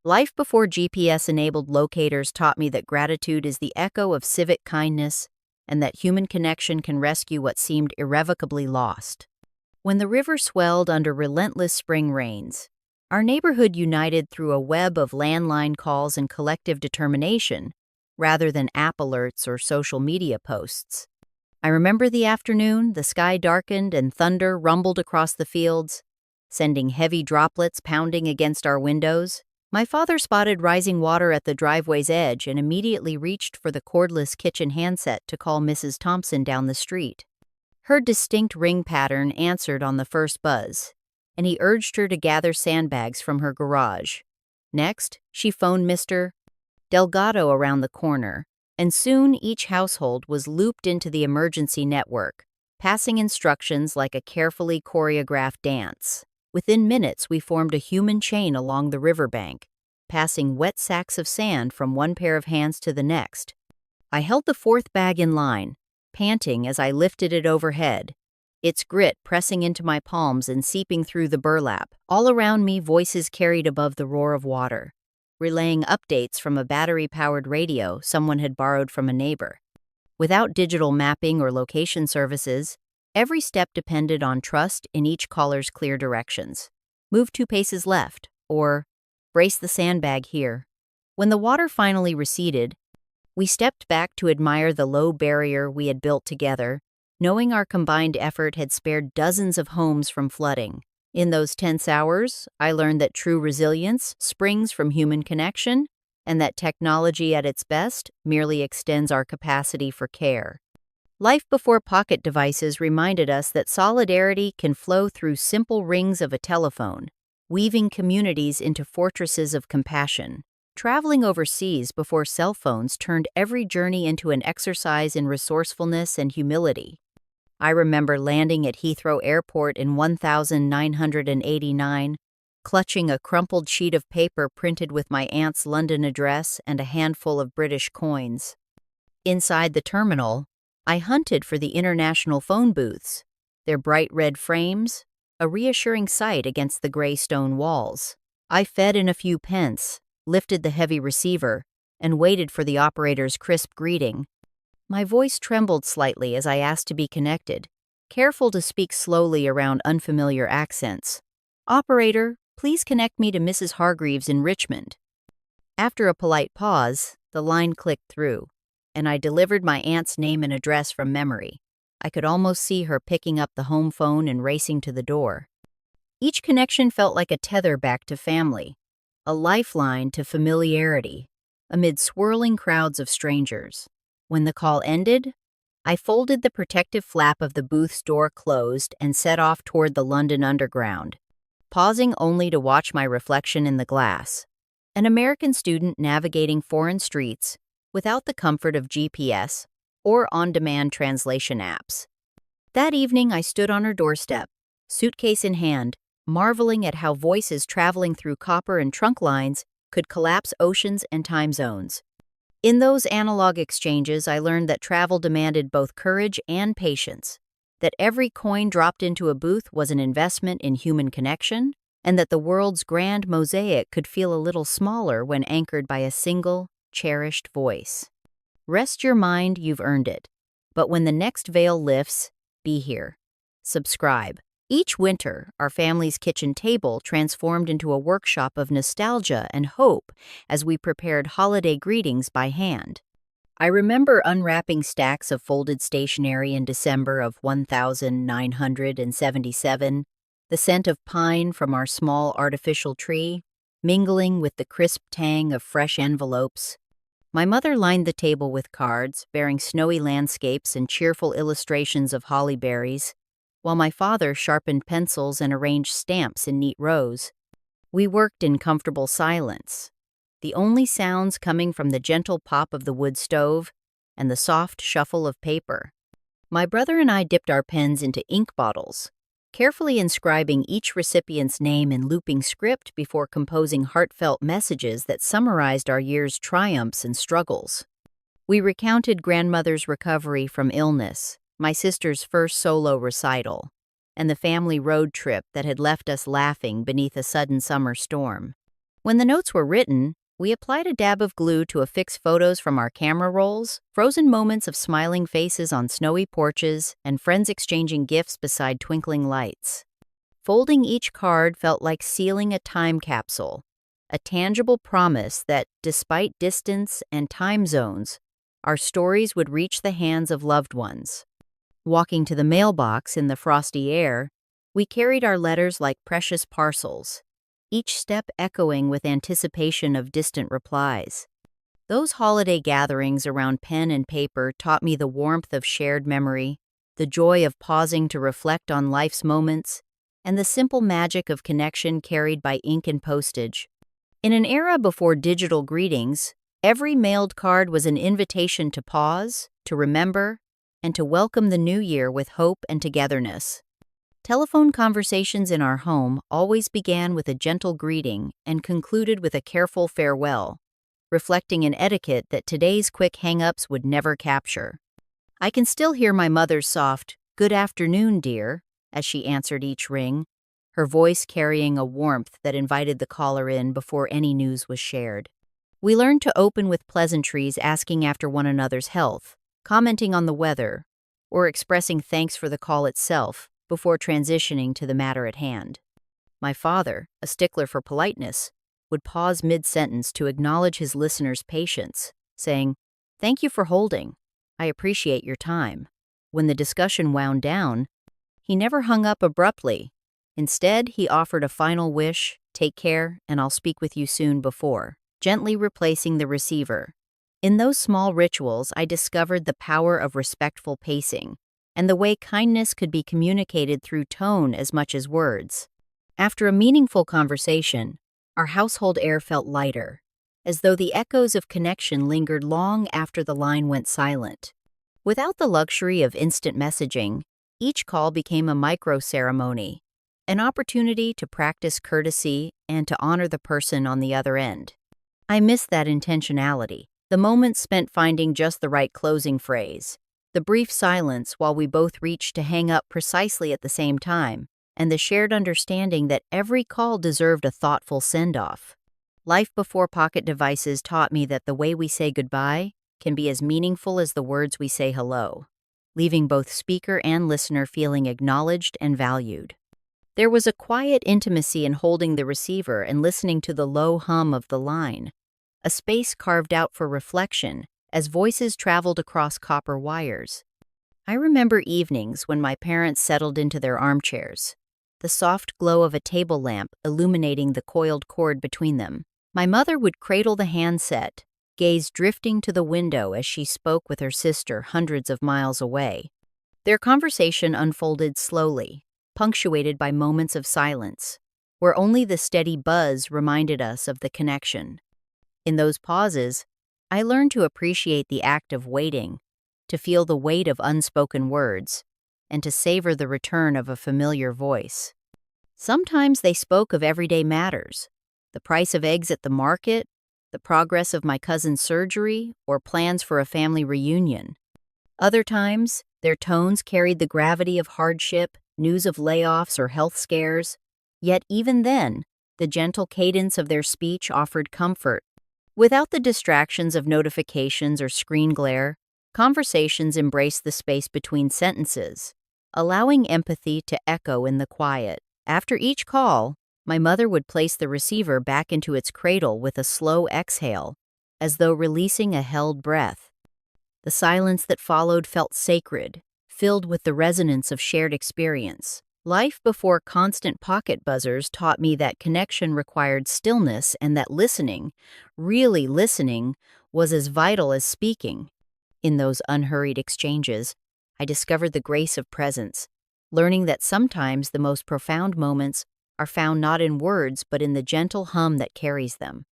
Life before GPS-enabled locators taught me that gratitude is the echo of civic kindness, and that human connection can rescue what seemed irrevocably lost. When the river swelled under relentless spring rains, our neighborhood united through a web of landline calls and collective determination, rather than app alerts or social media posts. I remember the afternoon, the sky darkened and thunder rumbled across the fields, sending heavy droplets pounding against our windows. My father spotted rising water at the driveway's edge and immediately reached for the cordless kitchen handset to call Mrs. Thompson down the street. Her distinct ring pattern answered on the first buzz, and he urged her to gather sandbags from her garage. Next, she phoned Mr. Delgado around the corner, and soon each household was looped into the emergency network, passing instructions like a carefully choreographed dance. Within minutes, we formed a human chain along the riverbank, passing wet sacks of sand from one pair of hands to the next. I held the fourth bag in line, panting as I lifted it overhead, its grit pressing into my palms and seeping through the burlap. All around me, voices carried above the roar of water, relaying updates from a battery-powered radio someone had borrowed from a neighbor. Without digital mapping or location services, every step depended on trust in each caller's clear directions. Move 2 paces left, or brace the sandbag here. When the water finally receded, we stepped back to admire the low barrier we had built together, knowing our combined effort had spared dozens of homes from flooding. In those tense hours, I learned that true resilience springs from human connection, and that technology at its best merely extends our capacity for care. Life before pocket devices reminded us that solidarity can flow through simple rings of a telephone, weaving communities into fortresses of compassion. Traveling overseas before cell phones turned every journey into an exercise in resourcefulness and humility. I remember landing at Heathrow Airport in 1989, clutching a crumpled sheet of paper printed with my aunt's London address and a handful of British coins. Inside the terminal, I hunted for the international phone booths, their bright red frames, a reassuring sight against the gray stone walls. I fed in a few pence, lifted the heavy receiver, and waited for the operator's crisp greeting. My voice trembled slightly as I asked to be connected, careful to speak slowly around unfamiliar accents. "Operator, please connect me to Mrs. Hargreaves in Richmond." After a polite pause, the line clicked through, and I delivered my aunt's name and address from memory. I could almost see her picking up the home phone and racing to the door. Each connection felt like a tether back to family, a lifeline to familiarity, amid swirling crowds of strangers. When the call ended, I folded the protective flap of the booth's door closed and set off toward the London Underground, pausing only to watch my reflection in the glass. An American student navigating foreign streets without the comfort of GPS or on-demand translation apps. That evening, I stood on her doorstep, suitcase in hand, marveling at how voices traveling through copper and trunk lines could collapse oceans and time zones. In those analog exchanges, I learned that travel demanded both courage and patience, that every coin dropped into a booth was an investment in human connection, and that the world's grand mosaic could feel a little smaller when anchored by a single, cherished voice. Rest your mind, you've earned it. But when the next veil lifts, be here. Subscribe. Each winter, our family's kitchen table transformed into a workshop of nostalgia and hope as we prepared holiday greetings by hand. I remember unwrapping stacks of folded stationery in December of 1977, the scent of pine from our small artificial tree, mingling with the crisp tang of fresh envelopes. My mother lined the table with cards bearing snowy landscapes and cheerful illustrations of holly berries, while my father sharpened pencils and arranged stamps in neat rows. We worked in comfortable silence, the only sounds coming from the gentle pop of the wood stove and the soft shuffle of paper. My brother and I dipped our pens into ink bottles, carefully inscribing each recipient's name in looping script before composing heartfelt messages that summarized our year's triumphs and struggles. We recounted grandmother's recovery from illness, my sister's first solo recital, and the family road trip that had left us laughing beneath a sudden summer storm. When the notes were written, we applied a dab of glue to affix photos from our camera rolls, frozen moments of smiling faces on snowy porches, and friends exchanging gifts beside twinkling lights. Folding each card felt like sealing a time capsule, a tangible promise that, despite distance and time zones, our stories would reach the hands of loved ones. Walking to the mailbox in the frosty air, we carried our letters like precious parcels, each step echoing with anticipation of distant replies. Those holiday gatherings around pen and paper taught me the warmth of shared memory, the joy of pausing to reflect on life's moments, and the simple magic of connection carried by ink and postage. In an era before digital greetings, every mailed card was an invitation to pause, to remember, and to welcome the new year with hope and togetherness. Telephone conversations in our home always began with a gentle greeting and concluded with a careful farewell, reflecting an etiquette that today's quick hang-ups would never capture. I can still hear my mother's soft, "Good afternoon, dear," as she answered each ring, her voice carrying a warmth that invited the caller in before any news was shared. We learned to open with pleasantries, asking after one another's health, commenting on the weather, or expressing thanks for the call itself before transitioning to the matter at hand. My father, a stickler for politeness, would pause mid-sentence to acknowledge his listener's patience, saying, "Thank you for holding. I appreciate your time." When the discussion wound down, he never hung up abruptly. Instead, he offered a final wish, "Take care, and I'll speak with you soon," before gently replacing the receiver. In those small rituals, I discovered the power of respectful pacing, and the way kindness could be communicated through tone as much as words. After a meaningful conversation, our household air felt lighter, as though the echoes of connection lingered long after the line went silent. Without the luxury of instant messaging, each call became a micro-ceremony, an opportunity to practice courtesy and to honor the person on the other end. I miss that intentionality, the moments spent finding just the right closing phrase, the brief silence while we both reached to hang up precisely at the same time, and the shared understanding that every call deserved a thoughtful send-off. Life before pocket devices taught me that the way we say goodbye can be as meaningful as the words we say hello, leaving both speaker and listener feeling acknowledged and valued. There was a quiet intimacy in holding the receiver and listening to the low hum of the line, a space carved out for reflection as voices traveled across copper wires. I remember evenings when my parents settled into their armchairs, the soft glow of a table lamp illuminating the coiled cord between them. My mother would cradle the handset, gaze drifting to the window as she spoke with her sister hundreds of miles away. Their conversation unfolded slowly, punctuated by moments of silence, where only the steady buzz reminded us of the connection. In those pauses, I learned to appreciate the act of waiting, to feel the weight of unspoken words, and to savor the return of a familiar voice. Sometimes they spoke of everyday matters, the price of eggs at the market, the progress of my cousin's surgery, or plans for a family reunion. Other times, their tones carried the gravity of hardship, news of layoffs, or health scares. Yet even then, the gentle cadence of their speech offered comfort. Without the distractions of notifications or screen glare, conversations embraced the space between sentences, allowing empathy to echo in the quiet. After each call, my mother would place the receiver back into its cradle with a slow exhale, as though releasing a held breath. The silence that followed felt sacred, filled with the resonance of shared experience. Life before constant pocket buzzers taught me that connection required stillness and that listening, really listening, was as vital as speaking. In those unhurried exchanges, I discovered the grace of presence, learning that sometimes the most profound moments are found not in words but in the gentle hum that carries them.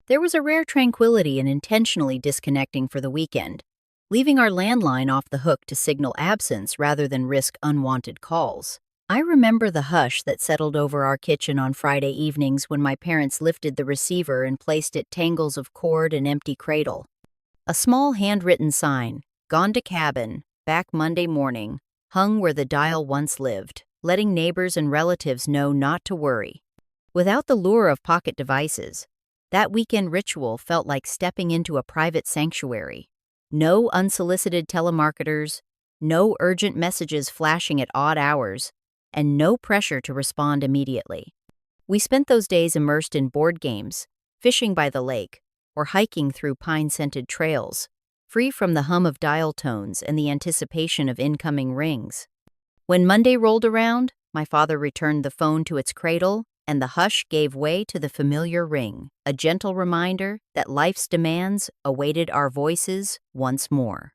There was a rare tranquility in intentionally disconnecting for the weekend, leaving our landline off the hook to signal absence rather than risk unwanted calls. I remember the hush that settled over our kitchen on Friday evenings when my parents lifted the receiver and placed it tangles of cord and empty cradle. A small handwritten sign, "Gone to cabin, back Monday morning," hung where the dial once lived, letting neighbors and relatives know not to worry. Without the lure of pocket devices, that weekend ritual felt like stepping into a private sanctuary. No unsolicited telemarketers, no urgent messages flashing at odd hours, and no pressure to respond immediately. We spent those days immersed in board games, fishing by the lake, or hiking through pine-scented trails, free from the hum of dial tones and the anticipation of incoming rings. When Monday rolled around, my father returned the phone to its cradle, and the hush gave way to the familiar ring, a gentle reminder that life's demands awaited our voices once more.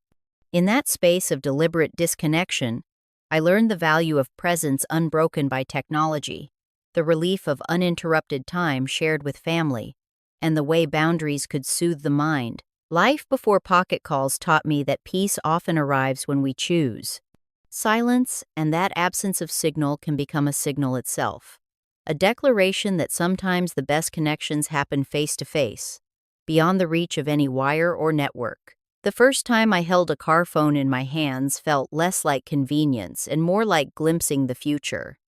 In that space of deliberate disconnection, I learned the value of presence unbroken by technology, the relief of uninterrupted time shared with family, and the way boundaries could soothe the mind. Life before pocket calls taught me that peace often arrives when we choose. Silence and that absence of signal can become a signal itself, a declaration that sometimes the best connections happen face to face, beyond the reach of any wire or network. The first time I held a car phone in my hands felt less like convenience and more like glimpsing the future.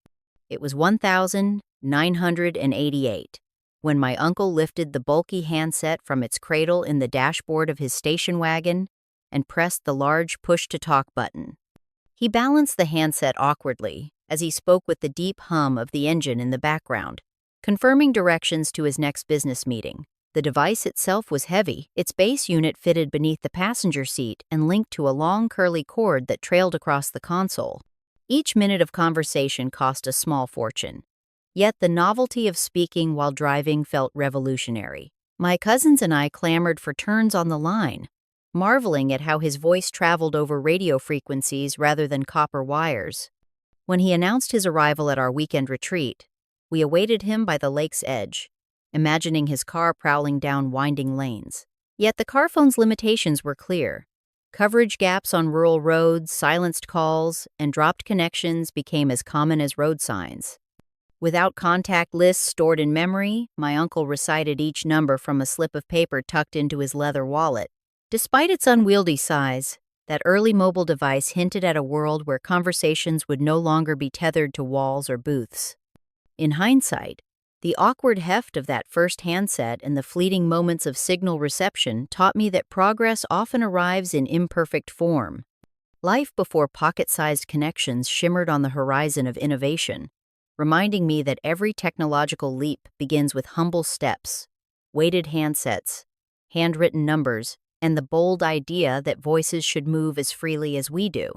It was 1988 when my uncle lifted the bulky handset from its cradle in the dashboard of his station wagon and pressed the large push-to-talk button. He balanced the handset awkwardly as he spoke with the deep hum of the engine in the background, confirming directions to his next business meeting. The device itself was heavy, its base unit fitted beneath the passenger seat and linked to a long curly cord that trailed across the console. Each minute of conversation cost a small fortune. Yet the novelty of speaking while driving felt revolutionary. My cousins and I clamored for turns on the line, marveling at how his voice traveled over radio frequencies rather than copper wires. When he announced his arrival at our weekend retreat, we awaited him by the lake's edge, imagining his car prowling down winding lanes. Yet the car phone's limitations were clear. Coverage gaps on rural roads, silenced calls, and dropped connections became as common as road signs. Without contact lists stored in memory, my uncle recited each number from a slip of paper tucked into his leather wallet. Despite its unwieldy size, That early mobile device hinted at a world where conversations would no longer be tethered to walls or booths. In hindsight, the awkward heft of that first handset and the fleeting moments of signal reception taught me that progress often arrives in imperfect form. Life before pocket-sized connections shimmered on the horizon of innovation, reminding me that every technological leap begins with humble steps, weighted handsets, handwritten numbers, and the bold idea that voices should move as freely as we do.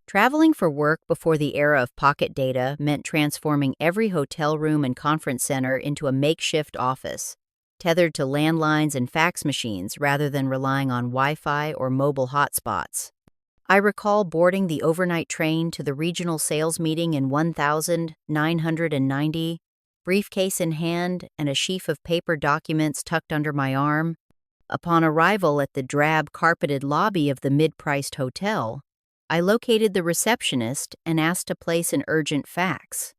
Traveling for work before the era of pocket data meant transforming every hotel room and conference center into a makeshift office, tethered to landlines and fax machines rather than relying on Wi-Fi or mobile hotspots. I recall boarding the overnight train to the regional sales meeting in 1990, briefcase in hand and a sheaf of paper documents tucked under my arm. Upon arrival at the drab carpeted lobby of the mid-priced hotel, I located the receptionist and asked to place an urgent fax.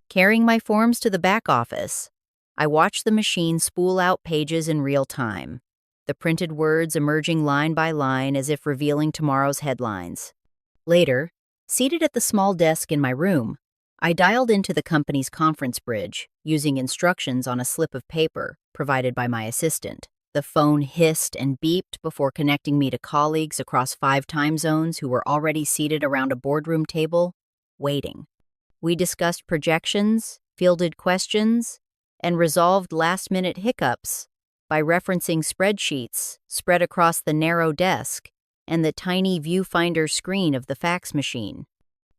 Carrying my forms to the back office, I watched the machine spool out pages in real time, the printed words emerging line by line as if revealing tomorrow's headlines. Later, seated at the small desk in my room, I dialed into the company's conference bridge, using instructions on a slip of paper provided by my assistant. The phone hissed and beeped before connecting me to colleagues across 5 time zones who were already seated around a boardroom table, waiting. We discussed projections, fielded questions, and resolved last-minute hiccups by referencing spreadsheets spread across the narrow desk and the tiny viewfinder screen of the fax machine.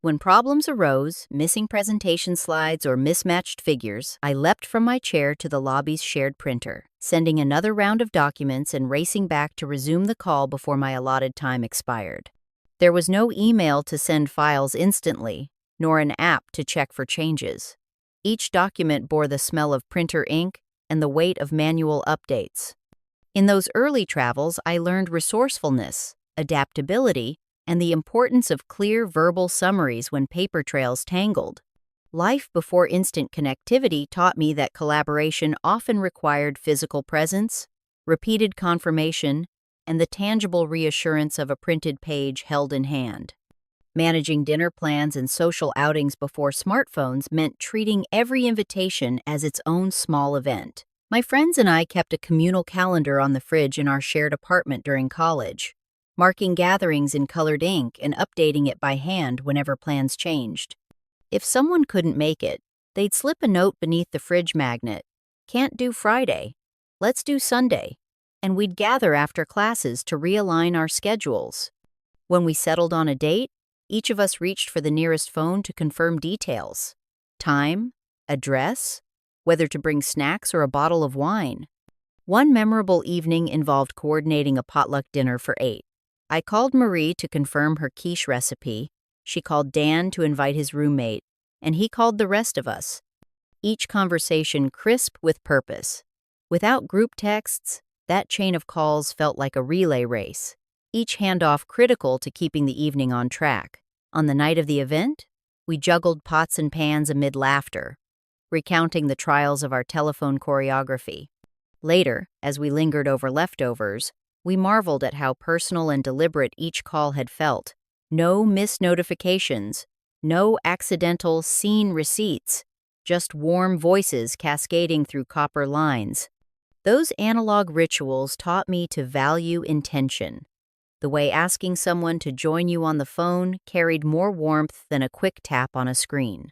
When problems arose, missing presentation slides or mismatched figures, I leapt from my chair to the lobby's shared printer, sending another round of documents and racing back to resume the call before my allotted time expired. There was no email to send files instantly, nor an app to check for changes. Each document bore the smell of printer ink and the weight of manual updates. In those early travels, I learned resourcefulness, adaptability, and the importance of clear verbal summaries when paper trails tangled. Life before instant connectivity taught me that collaboration often required physical presence, repeated confirmation, and the tangible reassurance of a printed page held in hand. Managing dinner plans and social outings before smartphones meant treating every invitation as its own small event. My friends and I kept a communal calendar on the fridge in our shared apartment during college, marking gatherings in colored ink and updating it by hand whenever plans changed. If someone couldn't make it, they'd slip a note beneath the fridge magnet, "Can't do Friday, let's do Sunday," and we'd gather after classes to realign our schedules. When we settled on a date, each of us reached for the nearest phone to confirm details: time, address, whether to bring snacks or a bottle of wine. One memorable evening involved coordinating a potluck dinner for 8. I called Marie to confirm her quiche recipe, she called Dan to invite his roommate, and he called the rest of us. Each conversation crisp with purpose. Without group texts, that chain of calls felt like a relay race, each handoff critical to keeping the evening on track. On the night of the event, we juggled pots and pans amid laughter, recounting the trials of our telephone choreography. Later, as we lingered over leftovers, we marveled at how personal and deliberate each call had felt. No missed notifications, no accidental seen receipts, just warm voices cascading through copper lines. Those analog rituals taught me to value intention, the way asking someone to join you on the phone carried more warmth than a quick tap on a screen.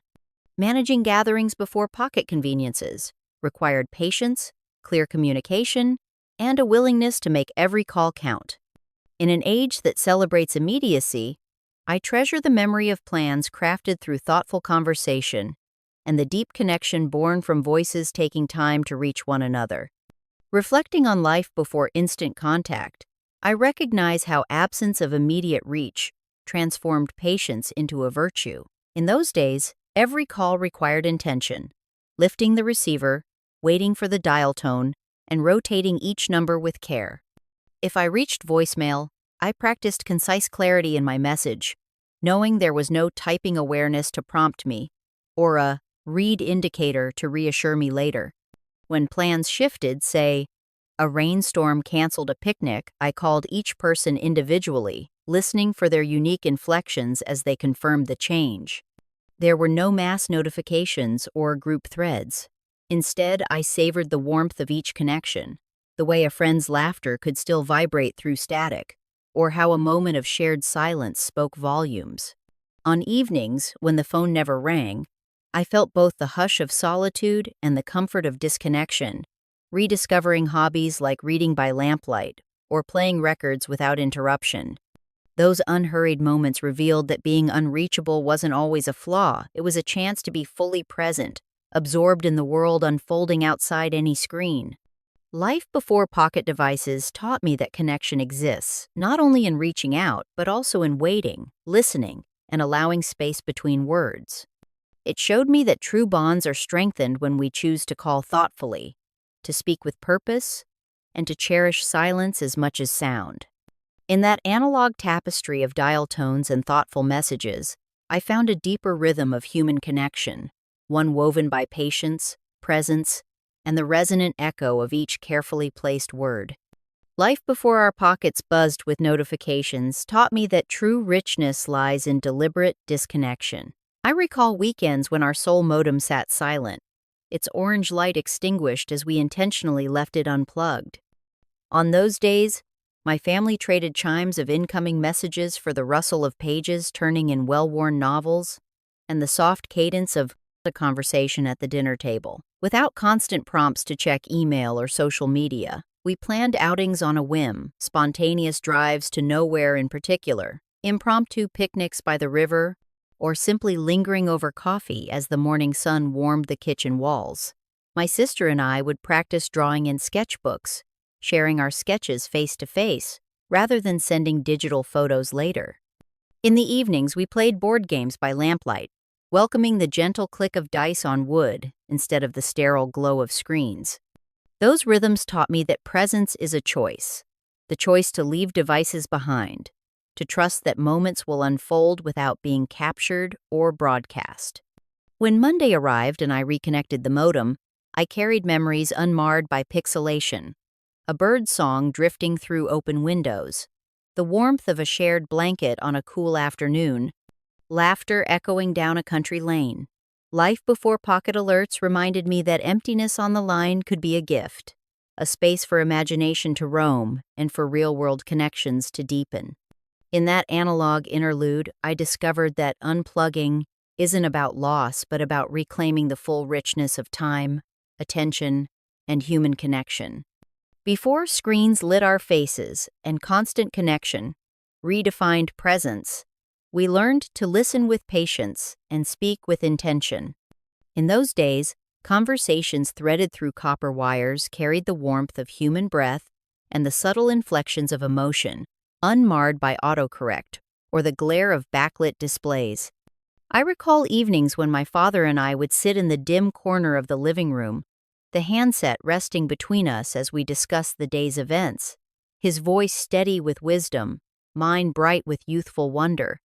Managing gatherings before pocket conveniences required patience, clear communication, and a willingness to make every call count. In an age that celebrates immediacy, I treasure the memory of plans crafted through thoughtful conversation and the deep connection born from voices taking time to reach one another. Reflecting on life before instant contact, I recognize how absence of immediate reach transformed patience into a virtue. In those days, every call required intention, lifting the receiver, waiting for the dial tone, and rotating each number with care. If I reached voicemail, I practiced concise clarity in my message, knowing there was no typing awareness to prompt me, or a read indicator to reassure me later. When plans shifted, say, a rainstorm canceled a picnic, I called each person individually, listening for their unique inflections as they confirmed the change. There were no mass notifications or group threads. Instead, I savored the warmth of each connection, the way a friend's laughter could still vibrate through static, or how a moment of shared silence spoke volumes. On evenings, when the phone never rang, I felt both the hush of solitude and the comfort of disconnection, rediscovering hobbies like reading by lamplight or playing records without interruption. Those unhurried moments revealed that being unreachable wasn't always a flaw, it was a chance to be fully present, absorbed in the world unfolding outside any screen. Life before pocket devices taught me that connection exists, not only in reaching out, but also in waiting, listening, and allowing space between words. It showed me that true bonds are strengthened when we choose to call thoughtfully, to speak with purpose, and to cherish silence as much as sound. In that analog tapestry of dial tones and thoughtful messages, I found a deeper rhythm of human connection, one woven by patience, presence, and the resonant echo of each carefully placed word. Life before our pockets buzzed with notifications taught me that true richness lies in deliberate disconnection. I recall weekends when our sole modem sat silent, its orange light extinguished as we intentionally left it unplugged. On those days, my family traded chimes of incoming messages for the rustle of pages turning in well-worn novels and the soft cadence of the conversation at the dinner table. Without constant prompts to check email or social media, we planned outings on a whim, spontaneous drives to nowhere in particular, impromptu picnics by the river, or simply lingering over coffee as the morning sun warmed the kitchen walls. My sister and I would practice drawing in sketchbooks, sharing our sketches face-to-face, rather than sending digital photos later. In the evenings, we played board games by lamplight, welcoming the gentle click of dice on wood instead of the sterile glow of screens. Those rhythms taught me that presence is a choice, the choice to leave devices behind, to trust that moments will unfold without being captured or broadcast. When Monday arrived and I reconnected the modem, I carried memories unmarred by pixelation, a bird song drifting through open windows, the warmth of a shared blanket on a cool afternoon, laughter echoing down a country lane. Life before pocket alerts reminded me that emptiness on the line could be a gift, a space for imagination to roam and for real-world connections to deepen. In that analog interlude, I discovered that unplugging isn't about loss, but about reclaiming the full richness of time, attention, and human connection. Before screens lit our faces and constant connection redefined presence, we learned to listen with patience and speak with intention. In those days, conversations threaded through copper wires carried the warmth of human breath and the subtle inflections of emotion, unmarred by autocorrect or the glare of backlit displays. I recall evenings when my father and I would sit in the dim corner of the living room, the handset resting between us as we discussed the day's events, his voice steady with wisdom, mine bright with youthful wonder.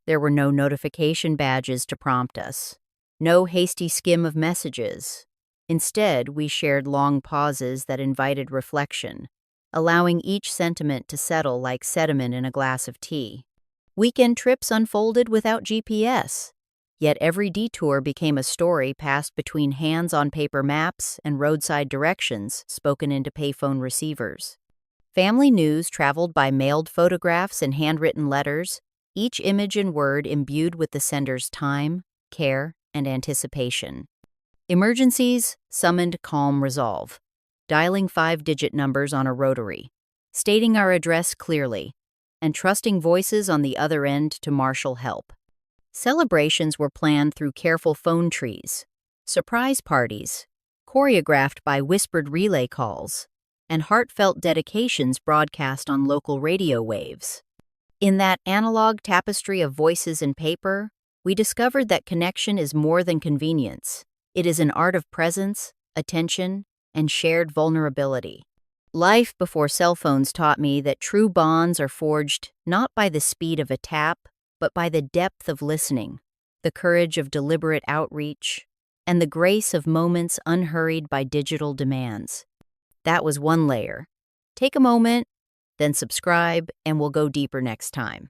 There were no notification badges to prompt us, no hasty skim of messages. Instead, we shared long pauses that invited reflection, allowing each sentiment to settle like sediment in a glass of tea. Weekend trips unfolded without GPS, yet every detour became a story passed between hands-on-paper maps and roadside directions spoken into payphone receivers. Family news traveled by mailed photographs and handwritten letters, each image and word imbued with the sender's time, care, and anticipation. Emergencies summoned calm resolve, dialing 5-digit numbers on a rotary, stating our address clearly, and trusting voices on the other end to marshal help. Celebrations were planned through careful phone trees, surprise parties, choreographed by whispered relay calls, and heartfelt dedications broadcast on local radio waves. In that analog tapestry of voices and paper, we discovered that connection is more than convenience. It is an art of presence, attention, and shared vulnerability. Life before cell phones taught me that true bonds are forged not by the speed of a tap, but by the depth of listening, the courage of deliberate outreach, and the grace of moments unhurried by digital demands. That was one layer. Take a moment, then subscribe, and we'll go deeper next time.